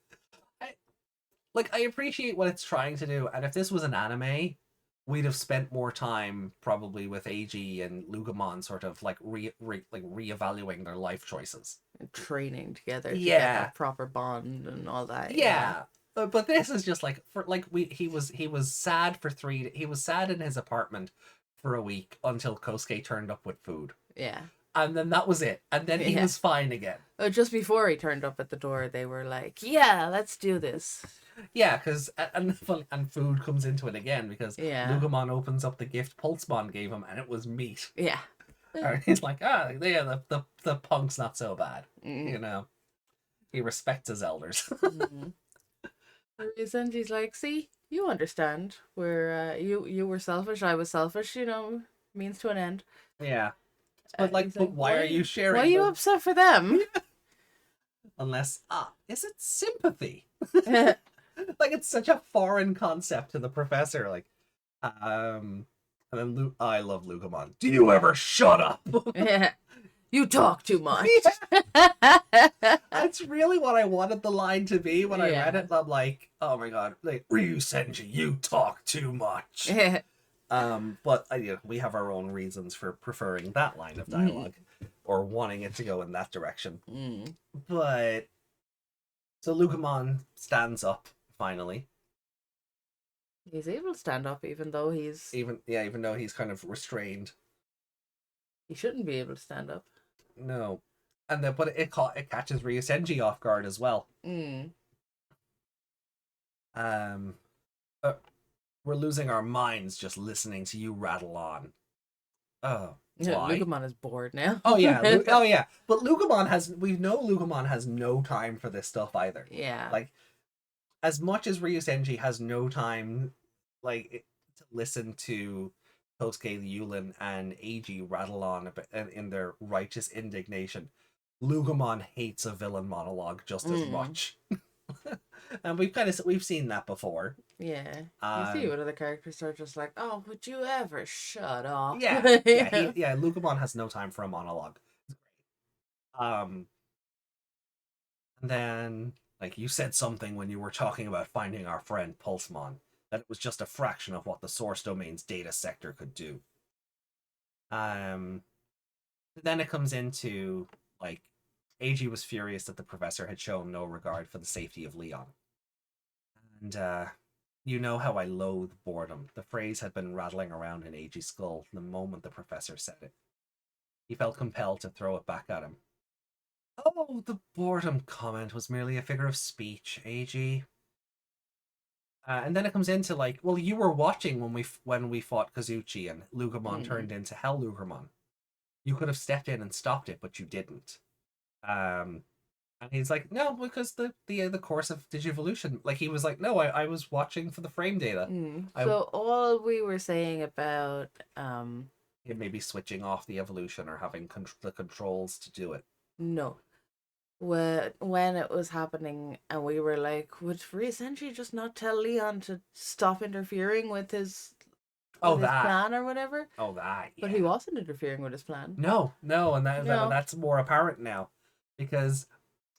I I appreciate what it's trying to do, and if this was an anime, we'd have spent more time probably with Eiji and Lugamon sort of like reevaluating their life choices. And training together to get Yeah. that proper bond and all that. Yeah. But this is just like, for like, he was sad for he was sad in his apartment for a week until Kosuke turned up with food. Yeah. And then that was it. And then he Yeah. was fine again. Just before he turned up at the door, they were like, "Yeah, let's do this." Yeah, because and food comes into it again because Yeah. Lugamon opens up the gift Pulsemon gave him, and it was meat. Yeah. And he's like, yeah, the punk's not so bad. Mm. He respects his elders. Mm. Ryusenji's like, "See, you understand. Where you were selfish, I was selfish. Means to an end." Yeah. But like, He's but like, why are you sharing? Why are you them? upset for them? Unless, is it sympathy? Like, it's such a foreign concept to the professor. Like, and then I love Lugomon. Do you ever shut up? You talk too much. That's really what I wanted the line to be when I read Yeah. it. I'm like, oh my god, like Ryusenji, you talk too much. But we have our own reasons for preferring that line of dialogue or wanting it to go in that direction. But so Lugomon stands up finally. He's able to stand up even though Even though he's kind of restrained. he shouldn't be able to stand up. No. And then but it catches Ryusenji off guard as well. We're losing our minds just listening to you rattle on. Oh, why? Lugomon is bored now. Oh yeah, But we know Lugomon has no time for this stuff either. Yeah. Like, as much as Ryusenji has no time, like, to listen to Tosuke, Yulin, and Eiji rattle on in their righteous indignation, Lugomon hates a villain monologue just as much. And we've seen that before. Yeah. You see what other characters are just like, oh, would you ever shut up? Yeah. Lugomon has no time for a monologue. And then, like, you said something when you were talking about finding our friend Pulsemon, that it was just a fraction of what the source domain's data sector could do. Then it comes into, like, Eiji was furious that the professor had shown no regard for the safety of Leon. And, you know how I loathe boredom. The phrase had been rattling around in Eiji's skull the moment the professor said it. He felt compelled to throw it back at him. Oh, the boredom comment was merely a figure of speech, Eiji. And then it comes into, like, well, you were watching when we fought Kazuchi and Lugomon turned into Hell Lugomon. You could have stepped in and stopped it, but you didn't. And he's like, no, because the course of Digivolution. Like, he was like, no, I was watching for the frame data. So all we were saying about it may be switching off the evolution or having the controls to do it. No. When it was happening and we were like, would Ryusenji just not tell Leon to stop interfering with his plan or whatever? Oh, that, yeah. But he wasn't interfering with his plan. No, and that's more apparent now. Because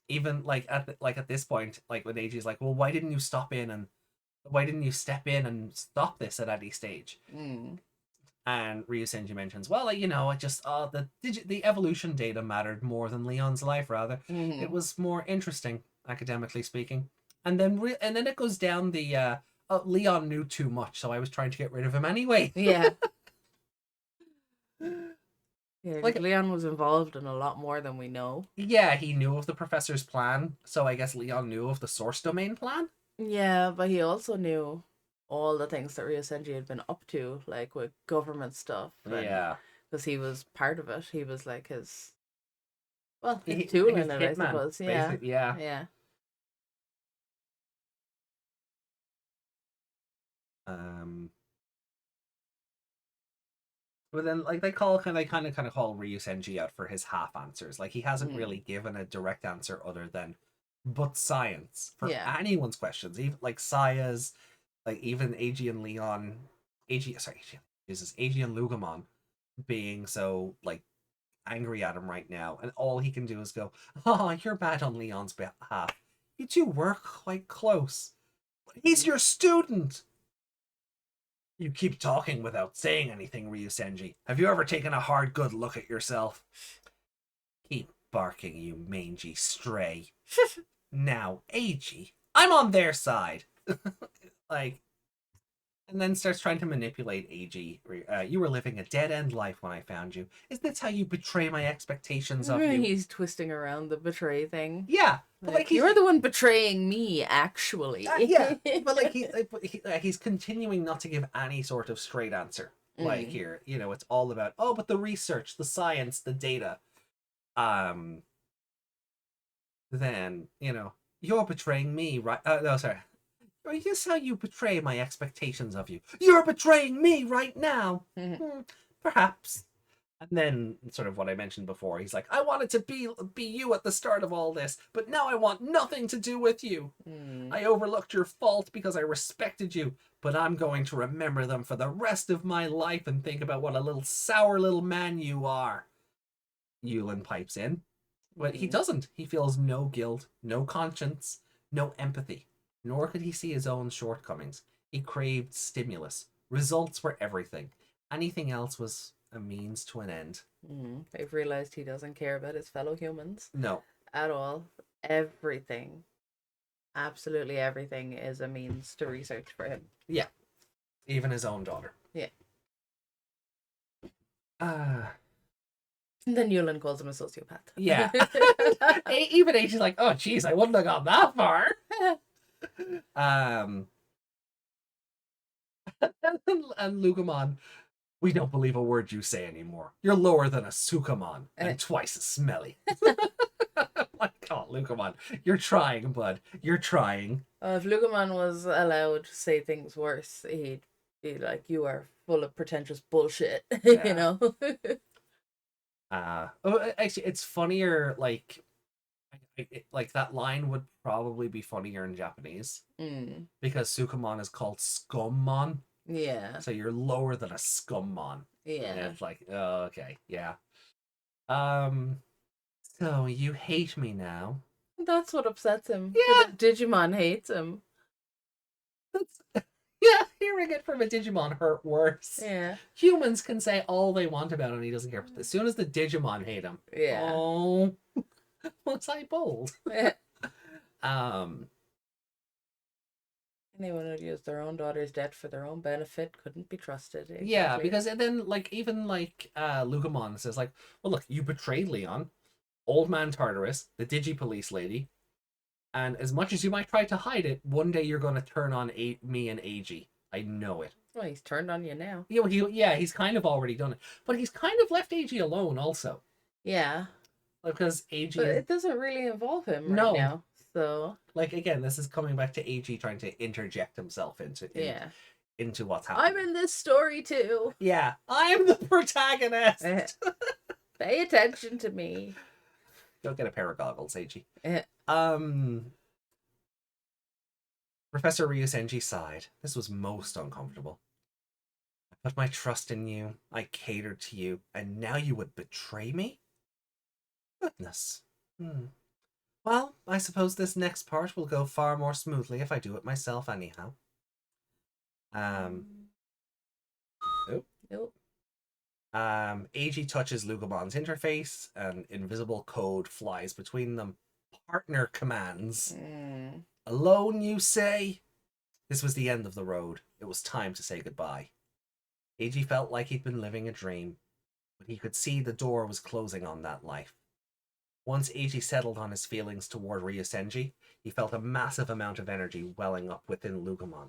even at this point, like when Eiji's like, well, why didn't you step in and stop this at any stage? And Ryusenji mentions, well, I just the evolution data mattered more than Leon's life. Rather, it was more interesting, academically speaking. And then it goes down the Leon knew too much, so I was trying to get rid of him anyway. Yeah. Yeah, like Leon was involved in a lot more than we know. Yeah, he knew of the professor's plan, so I guess Leon knew of the source domain plan. Yeah, but he also knew all the things that Ryusenji had been up to, like with government stuff. Yeah. Because he was part of it. He was like his tool in it, I suppose. Yeah. Yeah. But then, like, they kind of call Ryusenji out for his half answers. Like, he hasn't really given a direct answer other than, but science for anyone's questions. Even like Saya's, like even Eiji and Lugomon being so like angry at him right now, and all he can do is go, "Oh, you're bad on Leon's behalf. You two work quite close, but he's your student." You keep talking without saying anything, Ryusenji. Have you ever taken a hard, good look at yourself? Keep barking, you mangy stray. Now, Eiji, I'm on their side. Like, and then starts trying to manipulate Eiji. You were living a dead-end life when I found you. Is this how you betray my expectations of you? He's twisting around the betray thing. Yeah. But like you're the one betraying me, actually. Yeah, but like he's continuing not to give any sort of straight answer. Like here, it's all about but the research, the science, the data. Then you're betraying me, right? No, sorry. Is this how you betray my expectations of you? You're betraying me right now. Perhaps. And then, sort of what I mentioned before, he's like, I wanted to be you at the start of all this, but now I want nothing to do with you. I overlooked your fault because I respected you, but I'm going to remember them for the rest of my life and think about what a little sour little man you are. Yulin pipes in, but he doesn't. He feels no guilt, no conscience, no empathy, nor could he see his own shortcomings. He craved stimulus. Results were everything. Anything else was a means to an end. They've realized he doesn't care about his fellow humans No. at all. Everything, absolutely everything, is a means to research for him. Yeah. Even his own daughter. Yeah. Uh, And then Yulin calls him a sociopath. yeah. Even H is like, oh, jeez, I wouldn't have gone that far. And Lugumon, we don't believe a word you say anymore. You're lower than a Sukamon and twice as smelly. Like, oh, Lugumon, you're trying, bud. You're trying. If Lugaman was allowed to say things worse, he'd be like, you are full of pretentious bullshit, you know? Actually, it's funnier, like that line would probably be funnier in Japanese because Sukamon is called Scummon. Yeah. So you're lower than a Scummon. Yeah. And it's like, oh, okay, yeah. So you hate me now? That's what upsets him. Yeah. Digimon hates him. Yeah, hearing it from a Digimon hurt worse. Yeah. Humans can say all they want about him and he doesn't care. But as soon as the Digimon hate him, yeah. Oh, was I bold? Yeah. Anyone who used their own daughter's death for their own benefit couldn't be trusted. Exactly. Yeah, because then Lugumon says like, well, look, you betrayed Leon, Old Man Tartarus, the Digi-police lady, and as much as you might try to hide it, one day you're going to turn on me and AG. I know it. Well, he's turned on you now. Yeah, he's kind of already done it, but he's kind of left AG alone also. Yeah. Because AG. But it doesn't really involve him right now. So. Like, again, this is coming back to AG trying to interject himself into what's happening. I'm in this story too. Yeah, I'm the protagonist. Pay attention to me. Go get a pair of goggles, AG. Professor Ryusenji sighed. This was most uncomfortable. I put my trust in you, I catered to you, and now you would betray me? Goodness. Well, I suppose this next part will go far more smoothly if I do it myself anyhow. AG touches Lugumon's interface, and invisible code flies between them. Partner commands. Alone, you say? This was the end of the road. It was time to say goodbye. AG felt like he'd been living a dream, but he could see the door was closing on that life. Once AG settled on his feelings toward Ryusenji, he felt a massive amount of energy welling up within Lugumon.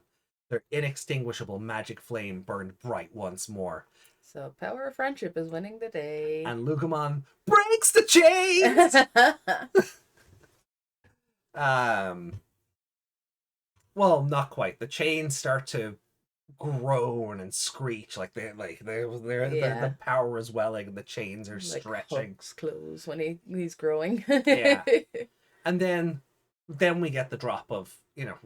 Their inextinguishable magic flame burned bright once more. So power of friendship is winning the day. And Lugumon breaks the chains! Well, not quite. The chains start to groan and screech the power is welling and the chains are stretching. Hooks close when he's growing. Yeah. And then we get the drop of,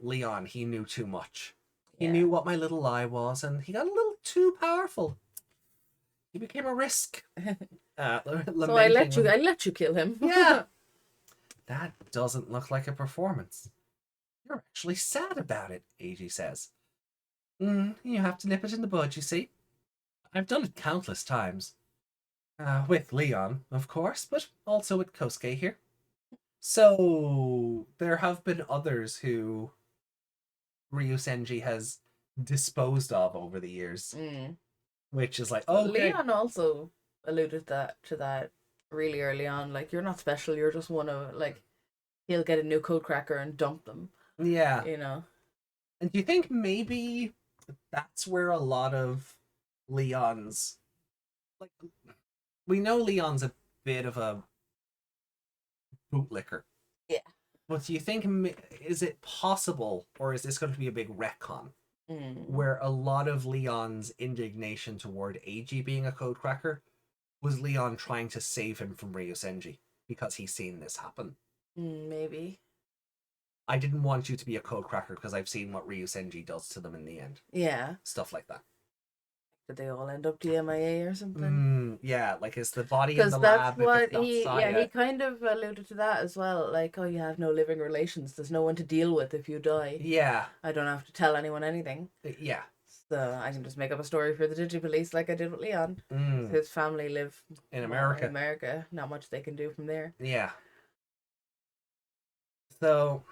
Leon, he knew too much. He knew what my little lie was, and he got a little too powerful. He became a risk. So I let you kill him. Yeah. That doesn't look like a performance. You're actually sad about it, AG says. You have to nip it in the bud, you see. I've done it countless times. With Leon, of course, but also with Kosuke here. So, there have been others who Ryusenji has disposed of over the years. Which is like, oh, okay. Leon also alluded to that really early on. Like, you're not special, you're just one of, like, he'll get a new code cracker and dump them. Yeah. And do you think maybe that's where a lot of Leon's, like, we know Leon's a bit of a bootlicker. Yeah. But do you think, is it possible, or is this going to be a big retcon, where a lot of Leon's indignation toward AG being a code cracker Was Leon trying to save him from Ryusenji because he's seen this happen? Maybe. I didn't want you to be a codecracker because I've seen what Ryusenji does to them in the end. Yeah. Stuff like that. Did they all end up DMIA or something? Yeah, like is the body in Because the that's lab if what it's not he Saya? kind of alluded to that as well. Like, oh, you have no living relations. There's no one to deal with if you die. Yeah. I don't have to tell anyone anything. Yeah. So I can just make up a story for the Digi-police like I did with Leon. His family live in America. In America. Not much they can do from there. Yeah. So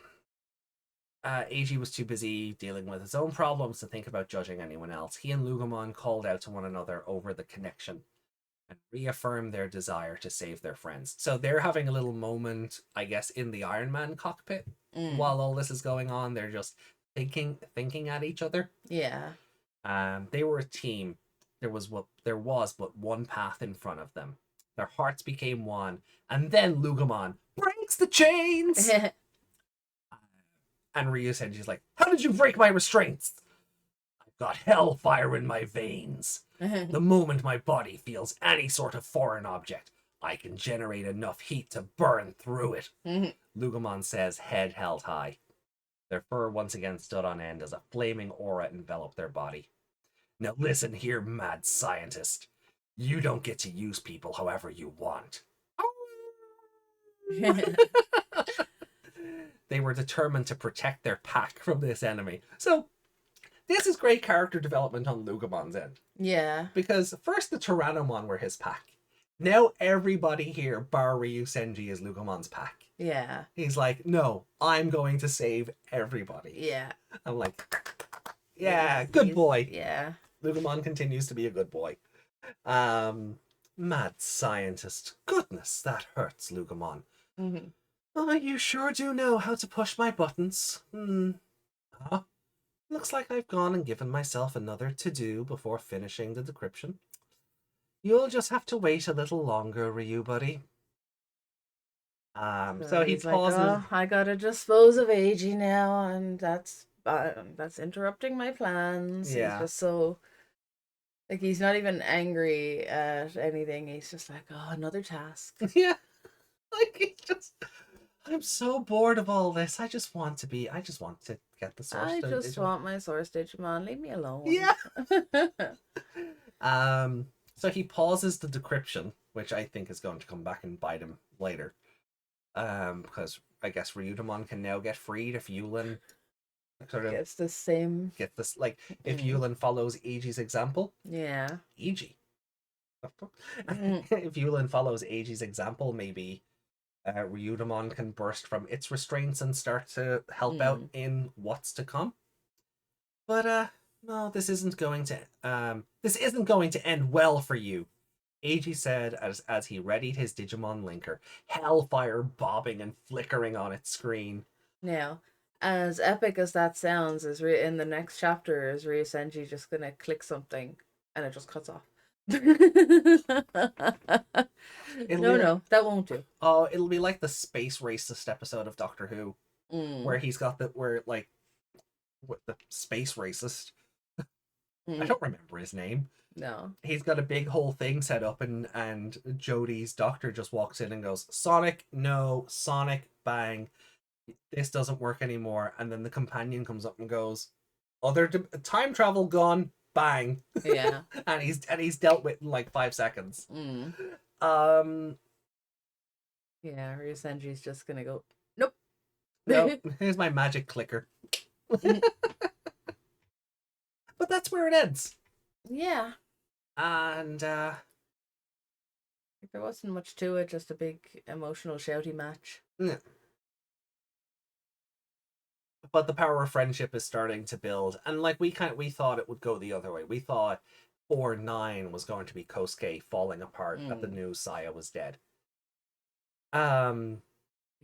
Eiji was too busy dealing with his own problems to think about judging anyone else. He and Lugomon called out to one another over the connection and reaffirmed their desire to save their friends. So they're having a little moment, I guess, in the Iron Man cockpit while all this is going on. They're just thinking at each other. Yeah. They were a team. There was but one path in front of them. Their hearts became one, and then Lugomon breaks the chains. And Ryusenji's like, "How did you break my restraints?" "I've got hellfire in my veins. The moment my body feels any sort of foreign object, I can generate enough heat to burn through it," Lugomon says, head held high. Their fur once again stood on end as a flaming aura enveloped their body. "Now listen here, mad scientist. You don't get to use people however you want." They were determined to protect their pack from this enemy. So, this is great character development on Lugomon's end. Yeah. Because first the Tyrannomon were his pack. Now everybody here, bar Ryusenji, is Lugomon's pack. Yeah. He's like, no, I'm going to save everybody. Yeah. I'm like, yeah, good boy. Yeah. Lugomon continues to be a good boy. Mad scientist. Goodness, that hurts, Lugomon. Oh, you sure do know how to push my buttons. Huh? Looks like I've gone and given myself another to-do before finishing the decryption. You'll just have to wait a little longer, Ryu buddy. So he pauses. Like, oh, I gotta dispose of Eiji now, and that's interrupting my plans. Yeah. He's just so like he's not even angry at anything. He's just like, oh, another task. Yeah. Like he's just. I'm so bored of all this. I just want to get the source. I just want my source Digimon. Leave me alone. Yeah. So he pauses the decryption, which I think is going to come back and bite him later. Because I guess Ryudomon can now get freed if Yulin gets the same. Get this if Yulin follows Eiji's example. Yeah. Eiji. If Yulin follows Eiji's example, maybe Ryudomon can burst from its restraints and start to help out in what's to come. But no, this isn't going to end well for you, Eiji said as he readied his Digimon linker, hellfire bobbing and flickering on its screen. Now, as epic as that sounds, in the next chapter, is Ryusenji just gonna click something and it just cuts off? No, that won't do. Oh, it'll be like the space racist episode of Doctor Who, where he's got the space racist. I don't remember his name. No. He's got a big whole thing set up, and Jodie's doctor just walks in and goes, "Sonic, no, Sonic, bang. This doesn't work anymore." And then the companion comes up and goes, "Other time travel gone, bang." Yeah. and he's dealt with in like 5 seconds. Yeah, Ryusenji's just gonna go, nope. Nope. Here's my magic clicker. But that's where it ends. Yeah. And there wasn't much to it, just a big emotional shouty match. Yeah. But the power of friendship is starting to build, and like we thought it would go the other way. We thought 4-9 was going to be Kosuke falling apart at the news Saya was dead.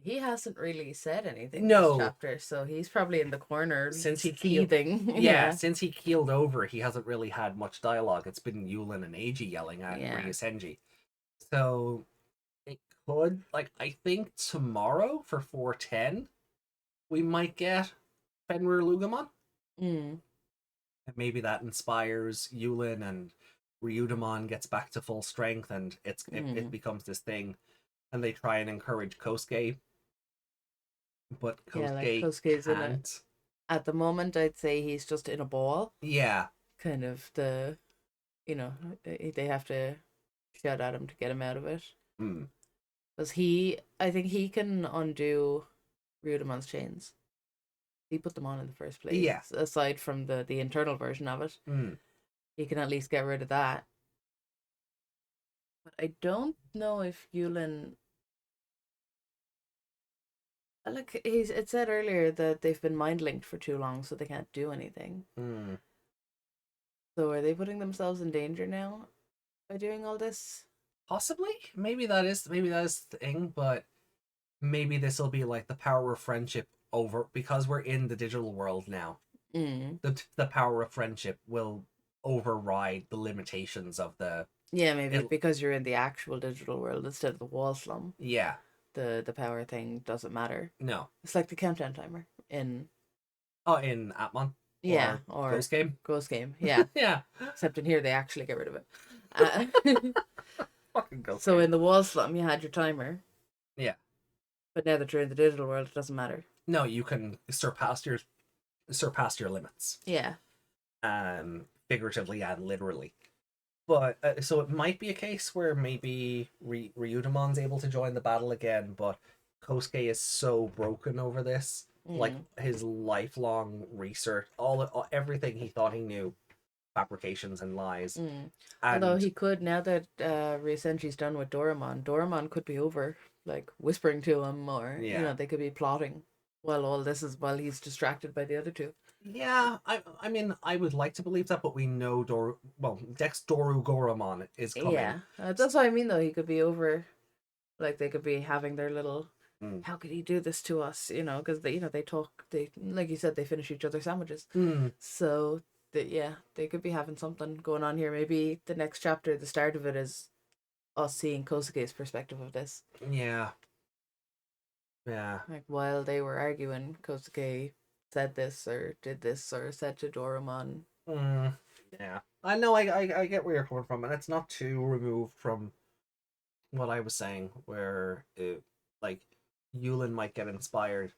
He hasn't really said anything this chapter, so he's probably in the corner since he seething. Yeah, since he keeled over, he hasn't really had much dialogue. It's been Yulin and Eiji yelling at Ryusenji. So it could, I think tomorrow for 410, we might get Fenrir Lugomon. And maybe that inspires Yulin and Ryudamon gets back to full strength and it becomes this thing, and they try and encourage Kosuke, but Yeah, like Kosuke Kosuke's in a can't. at the moment I'd say he's just in a ball. Yeah. Kind of you know, they have to shout at him to get him out of it. Mm. Because I think he can undo Ryudamon's chains. He put them on in the first place. Yeah. Aside from the internal version of it, Mm. he can at least get rid of that. But I don't know if Yulin. Like it said earlier that they've been mind linked for too long, so they can't do anything. Mm. So are they putting themselves in danger now by doing all this? Possibly. Maybe that is the thing, but maybe this will be like the power of friendship over, because we're in the digital world now. Mm. The power of friendship will override the limitations of the. Yeah, maybe because you're in the actual digital world instead of the wall slum. Yeah. The power thing doesn't matter. No. It's like the countdown timer in In Atmon yeah, or or Ghost Game. Ghost Game. Yeah. Yeah. Except in here they actually get rid of it. Uh, Fucking Ghost so Game. in the wall slum you had your timer, Yeah. but now that you're in the digital world it doesn't matter. No, you can surpass your limits. Yeah. Figuratively and literally. But so it might be a case where maybe Ryudamon's able to join the battle again, but Kosuke is so broken over this. Like his lifelong research, everything he thought he knew, fabrications and lies. Although And he could, now that Ryusenji's done with Doraemon could be over, like whispering to him, or yeah, they could be plotting while he's distracted by the other two. yeah. I mean, I would like to believe that, but we know Dex Doru Goramon is coming. Yeah, that's what I mean. Though he could be over, like they could be having their little. Mm. How could he do this to us? Because they talk. They, like you said, they finish each other's sandwiches. Mm. So they could be having something going on here. Maybe the next chapter, the start of it, is us seeing Kosuke's perspective of this. Yeah. Yeah. Like while they were arguing, Kosuke said this or did this or said to Doraemon. Yeah. I know. I get where you're coming from, and it's not too removed from what I was saying, where like Yulin might get inspired,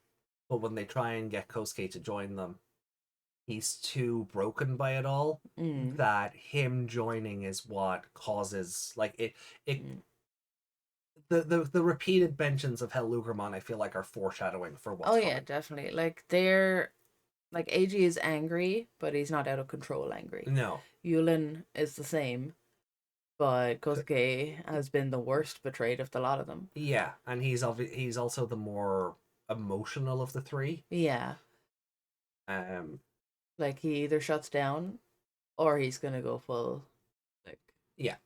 but when they try and get Kosuke to join them, he's too broken by it all that him joining is what causes like it. The repeated mentions of Hellugermon, I feel like, are foreshadowing for what's coming. Yeah, definitely. Like they're like AG is angry, but he's not out of control angry. No. Yulin is the same, but Kosuke has been the worst betrayed of the lot of them. Yeah, and he's also the more emotional of the three. Yeah. Like he either shuts down or he's gonna go full like yeah.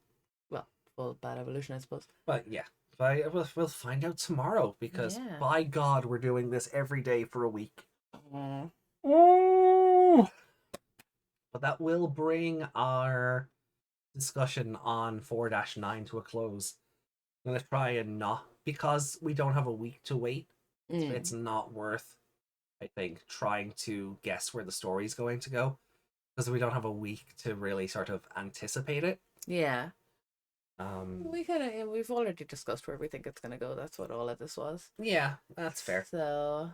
Well, full bad evolution, I suppose. But yeah. But we'll find out tomorrow, because by God, we're doing this every day for a week. Oh. But that will bring our discussion on 4-9 to a close. I'm going to try and not, because we don't have a week to wait, it's not worth, I think, trying to guess where the story's going to go, because we don't have a week to really sort of anticipate it. Yeah. We've already discussed where we think it's gonna go. That's what all of this was. Yeah, that's fair. So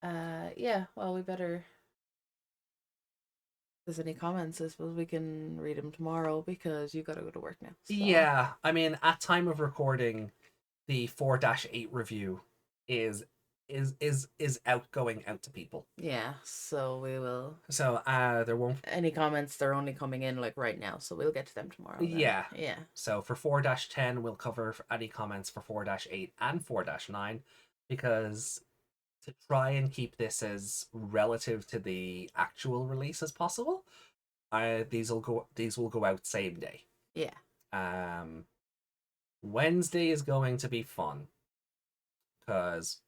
yeah, well, we better, if there's any comments, I suppose we can read them tomorrow, because you gotta go to work now. So. Yeah, I mean, at time of recording, the 4-8 review is going out to people. Yeah, so we will. So there won't any comments. They're only coming in like right now, so we'll get to them tomorrow. Then. Yeah. Yeah. So for 4-10, we'll cover any comments for 4-8 and 4-9, because to try and keep this as relative to the actual release as possible, these will go out same day. Yeah. Wednesday is going to be fun, because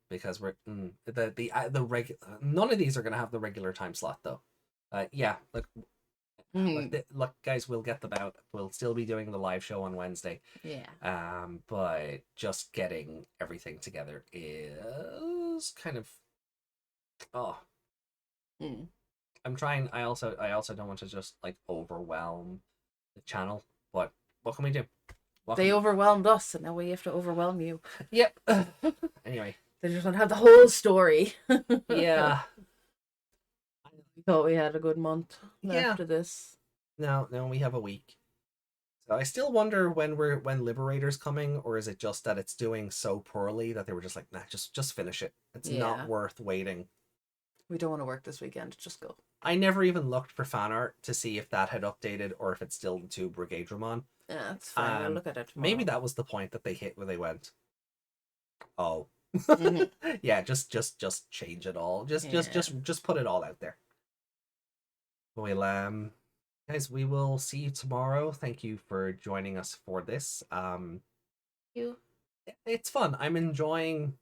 because we're the regular, none of these are gonna have the regular time slot though. Yeah, look, guys, we'll get them out. We'll still be doing the live show on Wednesday. Yeah. But just getting everything together is kind of Mm. I'm trying. I also don't want to just like overwhelm the channel, but what can we do? What They can overwhelmed us, and now we have to overwhelm you. Yep. Anyway, They just want to have the whole story. yeah, We thought we had a good month yeah. after this. No, we have a week. So I still wonder when Liberator's coming, or is it just that it's doing so poorly that they were just like, nah, just finish it. It's not Yeah. worth waiting. We don't want to work this weekend. Just go. I never even looked for fan art to see if that had updated or if it's still the two Brigade Dramon. Yeah, that's fine. We'll look at it tomorrow. Maybe that was the point that they hit where they went, oh, Mhm. yeah, just change it all. Just put it all out there. We'll guys, we will see you tomorrow. Thank you for joining us for this. You. It's fun. I'm enjoying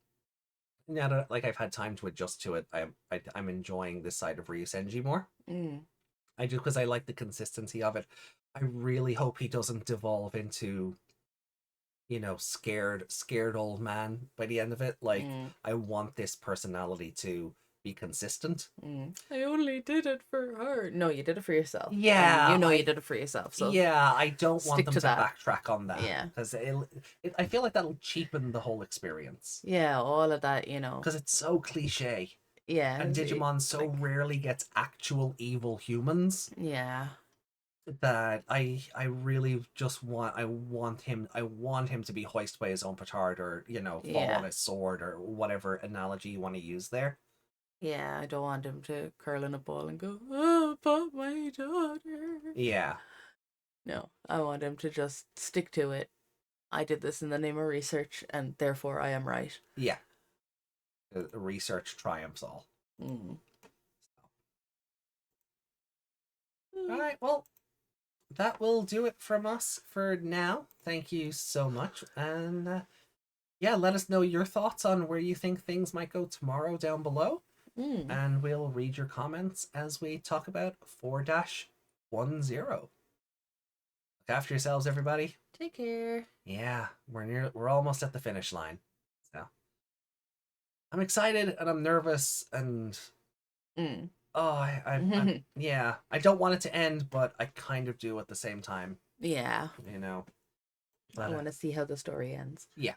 now that like I've had time to adjust to it. I'm enjoying this side of Ryusenji more. Mm. I do because I like the consistency of it. I really hope he doesn't devolve into, scared old man by the end of it. Like, I want this personality to be consistent. I only did it for her. No, you did it for yourself. Yeah, and you did it for yourself. So yeah, I don't want stick them to to that. backtrack on that. Yeah. Because I feel like that'll cheapen the whole experience. Yeah, all of that, Because it's so cliche. Yeah. And Digimon so rarely gets actual evil humans. Yeah. That I really just want him to be hoisted by his own petard, or fall on his sword, or whatever analogy you want to use there. Yeah, I don't want him to curl in a ball and go, oh, but my daughter. Yeah. No, I want him to just stick to it. I did this in the name of research, and therefore I am right. Yeah. Research triumphs all. Mm. All right, well, that will do it from us for now. Thank you so much. And yeah, let us know your thoughts on where you think things might go tomorrow down below. And we'll read your comments as we talk about 4-10. Look after yourselves, everybody. Take care. Yeah, we're almost at the finish line. So I'm excited and I'm nervous and yeah, I don't want it to end, but I kind of do at the same time. Yeah. But, I want to see how the story ends. Yeah.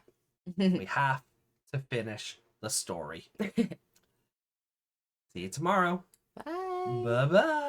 We have to finish the story. See you tomorrow. Bye. Bye-bye.